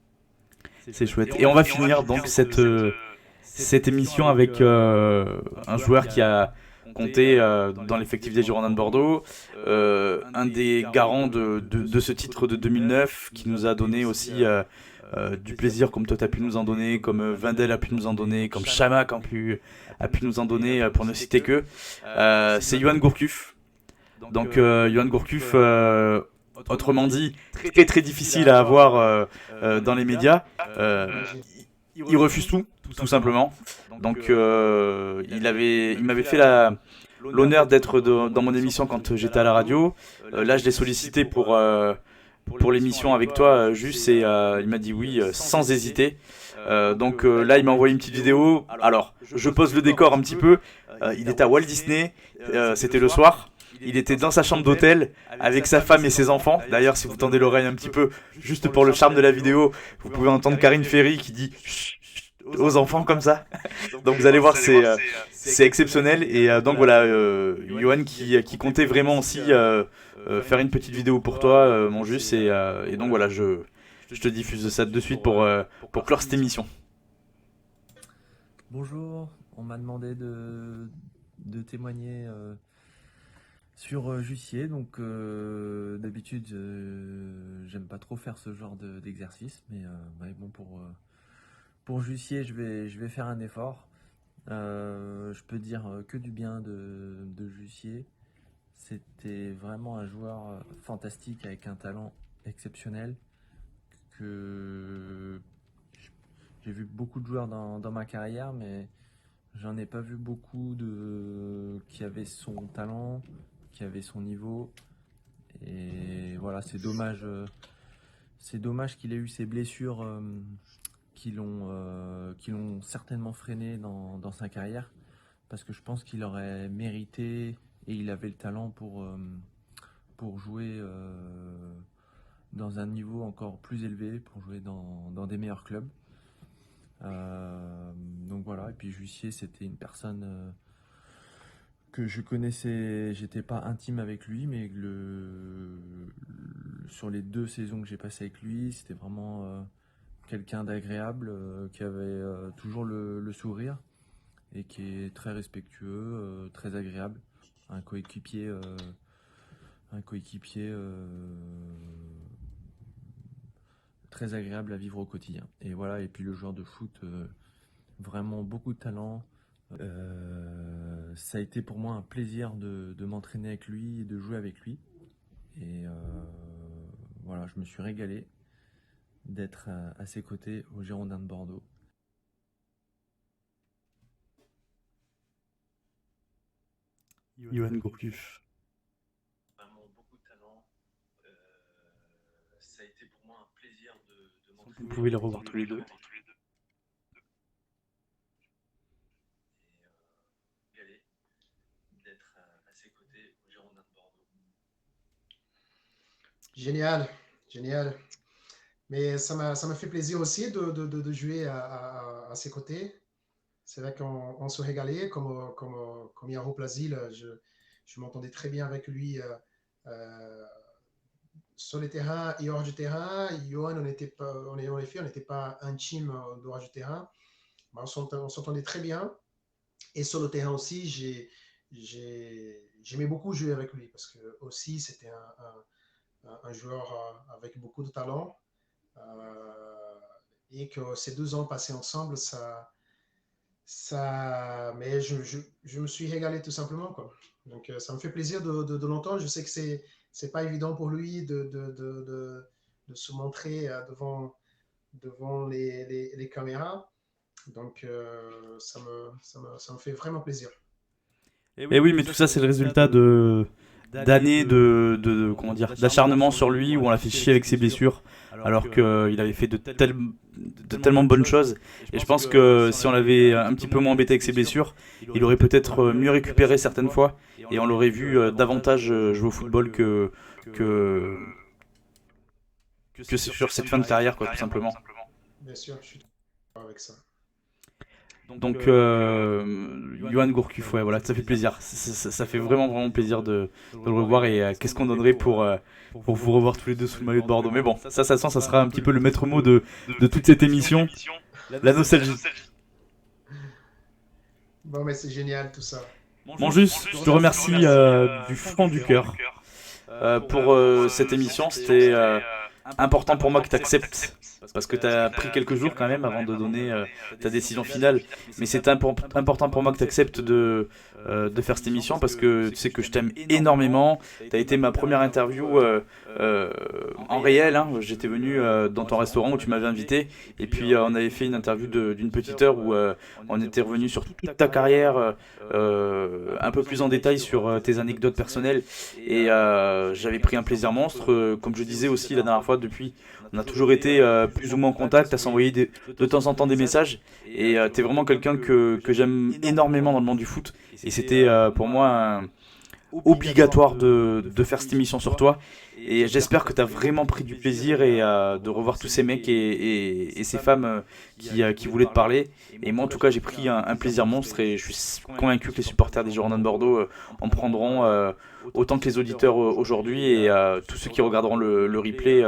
C'est chouette. Et on va finir donc cette émission avec un joueur qui a compté dans l'effectif des Girondins de Bordeaux, un des garants de ce titre de 2009, qui nous a donné aussi du plaisir, comme toi tu as pu nous en donner, comme Vindel a pu nous en donner, comme Chamak a pu nous en donner, pour ne citer que. C'est Yohan Gourcuff. Donc Yohan Gourcuff, autrement dit, très très difficile à avoir dans les médias. Il refuse tout simplement. Donc il m'avait fait l'honneur d'être dans mon émission quand j'étais à la radio. Là, je l'ai sollicité pour l'émission avec toi, juste, et il m'a dit oui sans hésiter. Donc là, il m'a envoyé une petite vidéo. Alors, je pose le décor un petit peu. Il était à Walt Disney, c'était le soir. Il était dans sa chambre d'hôtel avec sa femme et ses enfants. D'ailleurs, si vous tendez l'oreille un petit peu, juste pour le charme de la vidéo, vous pouvez entendre Karine Ferry qui dit aux enfants comme ça. Donc vous allez voir, c'est exceptionnel. Et donc voilà, Yohan qui comptait vraiment aussi faire une petite vidéo pour toi, mon Jus. Et donc voilà, je te diffuse ça de suite pour clore cette émission. Bonjour, on m'a demandé de témoigner sur Jussier. Donc d'habitude, j'aime pas trop faire ce genre d'exercice, mais bon, pour Jussier, je vais faire un effort. Je peux dire que du bien de Jussier. C'était vraiment un joueur fantastique avec un talent exceptionnel, que j'ai vu beaucoup de joueurs dans ma carrière, mais j'en ai pas vu beaucoup qui avaient son talent, qui avaient son niveau. Et voilà, c'est dommage qu'il ait eu ces blessures qui l'ont certainement freiné dans sa carrière, parce que je pense qu'il aurait mérité et il avait le talent pour jouer dans un niveau encore plus élevé, pour jouer dans des meilleurs clubs. Donc voilà, et puis Jussier, c'était une personne que je connaissais, j'étais pas intime avec lui, mais sur les 2 saisons que j'ai passées avec lui, c'était vraiment quelqu'un d'agréable, qui avait toujours le sourire et qui est très respectueux, très agréable, un coéquipier très agréable à vivre au quotidien. Et voilà, et puis le joueur de foot, vraiment beaucoup de talent. Ça a été pour moi un plaisir de m'entraîner avec lui et de jouer avec lui. Et voilà, je me suis régalé d'être à ses côtés aux Girondins de Bordeaux. Yoann Gourcuff. Vraiment beaucoup de talent. Ça a été pour moi un plaisir de m'entraîner. Vous pouvez les revoir tous les deux. D'être à ses côtés aux Girondins de Bordeaux. Génial, génial. Mais ça m'a fait plaisir aussi de jouer à ses côtés. C'est vrai qu'on se régalait, comme Yaro Plasil, je m'entendais très bien avec lui sur le terrain et hors du terrain. Yoann, en effet, on n'était pas intime dehors du terrain, mais on s'entendait très bien. Et sur le terrain aussi, j'aimais beaucoup jouer avec lui, parce que aussi c'était un joueur avec beaucoup de talent, et que ces 2 ans passés ensemble, mais je me suis régalé tout simplement, quoi. Donc ça me fait plaisir de l'entendre. Je sais que c'est pas évident pour lui de se montrer devant les caméras. Donc ça me fait vraiment plaisir. Et oui, mais tout ça, c'est le résultat d'années comment dire, d'acharnement sur lui, où on l'a fait chier avec ses blessures, alors qu'il avait fait de tellement bonnes choses. Et je pense que si on l'avait un petit peu moins embêté avec ses blessures, il aurait peut-être mieux récupéré certaines fois, et on l'aurait vu davantage jouer au football que sur cette fin de carrière, quoi, tout simplement. Bien sûr, je suis d'accord avec ça. Donc, Yoann Gourcuff, ouais, voilà, ça fait plaisir. Ça fait vraiment plaisir de le revoir. Et qu'est-ce qu'on donnerait pour vous revoir tous les deux sous le maillot de Bordeaux. Mais bon, ça sera un petit peu le maître mot de toute cette émission. La nostalgie. Bon, mais c'est génial tout ça. Bon, juste, je te remercie du fond du cœur pour cette émission. C'était important pour moi que tu acceptes, parce que tu as pris quelques jours quand même avant de donner ta décision finale. Mais c'est important pour moi que tu acceptes de faire cette émission, parce que tu sais que je t'aime énormément. Tu as été ma première interview en réel, hein. J'étais venu dans ton restaurant où tu m'avais invité, et puis on avait fait une interview d'une petite heure où on était revenu sur toute ta carrière, un peu plus en détail sur tes anecdotes personnelles, et j'avais pris un plaisir monstre. Comme je disais aussi la dernière fois, depuis on a toujours été plus ou moins en contact, à s'envoyer de temps en temps des messages, et t'es vraiment quelqu'un que j'aime énormément dans le monde du foot, et c'était pour moi obligatoire de faire cette émission sur toi. Et j'espère que tu as vraiment pris du plaisir, et de revoir tous ces mecs et ces femmes qui voulaient te parler. Et moi en tout cas j'ai pris un plaisir monstre, et je suis convaincu que les supporters des Girondins de Bordeaux en prendront autant que les auditeurs aujourd'hui, et tous ceux qui regarderont le replay,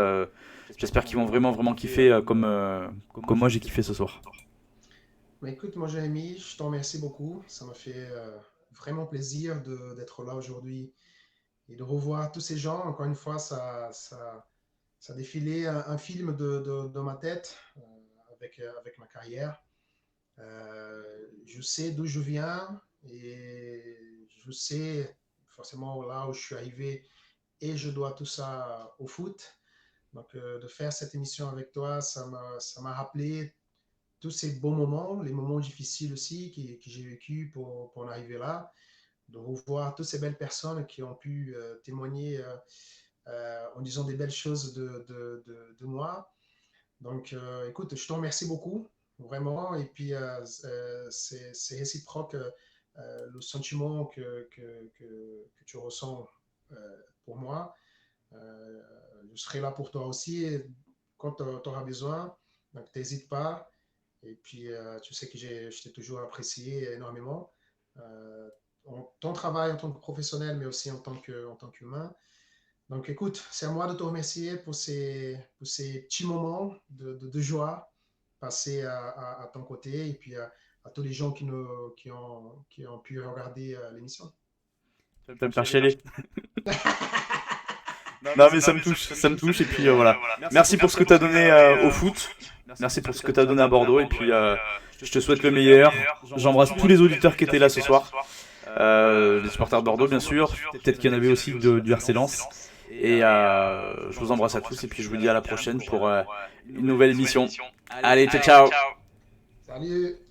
j'espère qu'ils vont vraiment kiffer comme moi j'ai kiffé ce soir. Mais écoute, mon Jérémy, je t'en remercie beaucoup. Ça m'a fait vraiment plaisir d'être là aujourd'hui et de revoir tous ces gens. Encore une fois, ça défilait un film dans ma tête avec ma carrière. Je sais d'où je viens, et je sais forcément là où je suis arrivé, et je dois tout ça au foot. Donc, de faire cette émission avec toi, ça m'a rappelé tous ces bons moments, les moments difficiles aussi que j'ai vécu pour en arriver là, de revoir toutes ces belles personnes qui ont pu témoigner en disant des belles choses de moi. Donc, écoute, je te remercie beaucoup, vraiment, et puis c'est réciproque le sentiment que tu ressens pour moi. Je serai là pour toi aussi quand tu auras besoin, donc n'hésite pas. Et puis, tu sais que je t'ai toujours apprécié énormément. Ton travail en tant que professionnel, mais aussi en tant qu'humain. Donc, écoute, c'est à moi de te remercier pour ces petits moments de joie passés à ton côté et puis à tous les gens qui ont pu regarder l'émission. Tu vas me faire chialer. Non, mais ça me touche, et puis voilà. Merci pour ce que tu as donné au foot. Merci pour ce que tu as donné à Bordeaux, et puis je te souhaite le meilleur. J'embrasse tous les auditeurs qui étaient là ce soir. Les supporters de Bordeaux, bien sûr. Peut-être qu'il y en avait aussi du RC Lens. Et je vous embrasse à tous, et puis je vous dis à la prochaine pour une nouvelle émission. Allez, ciao, ciao. Salut.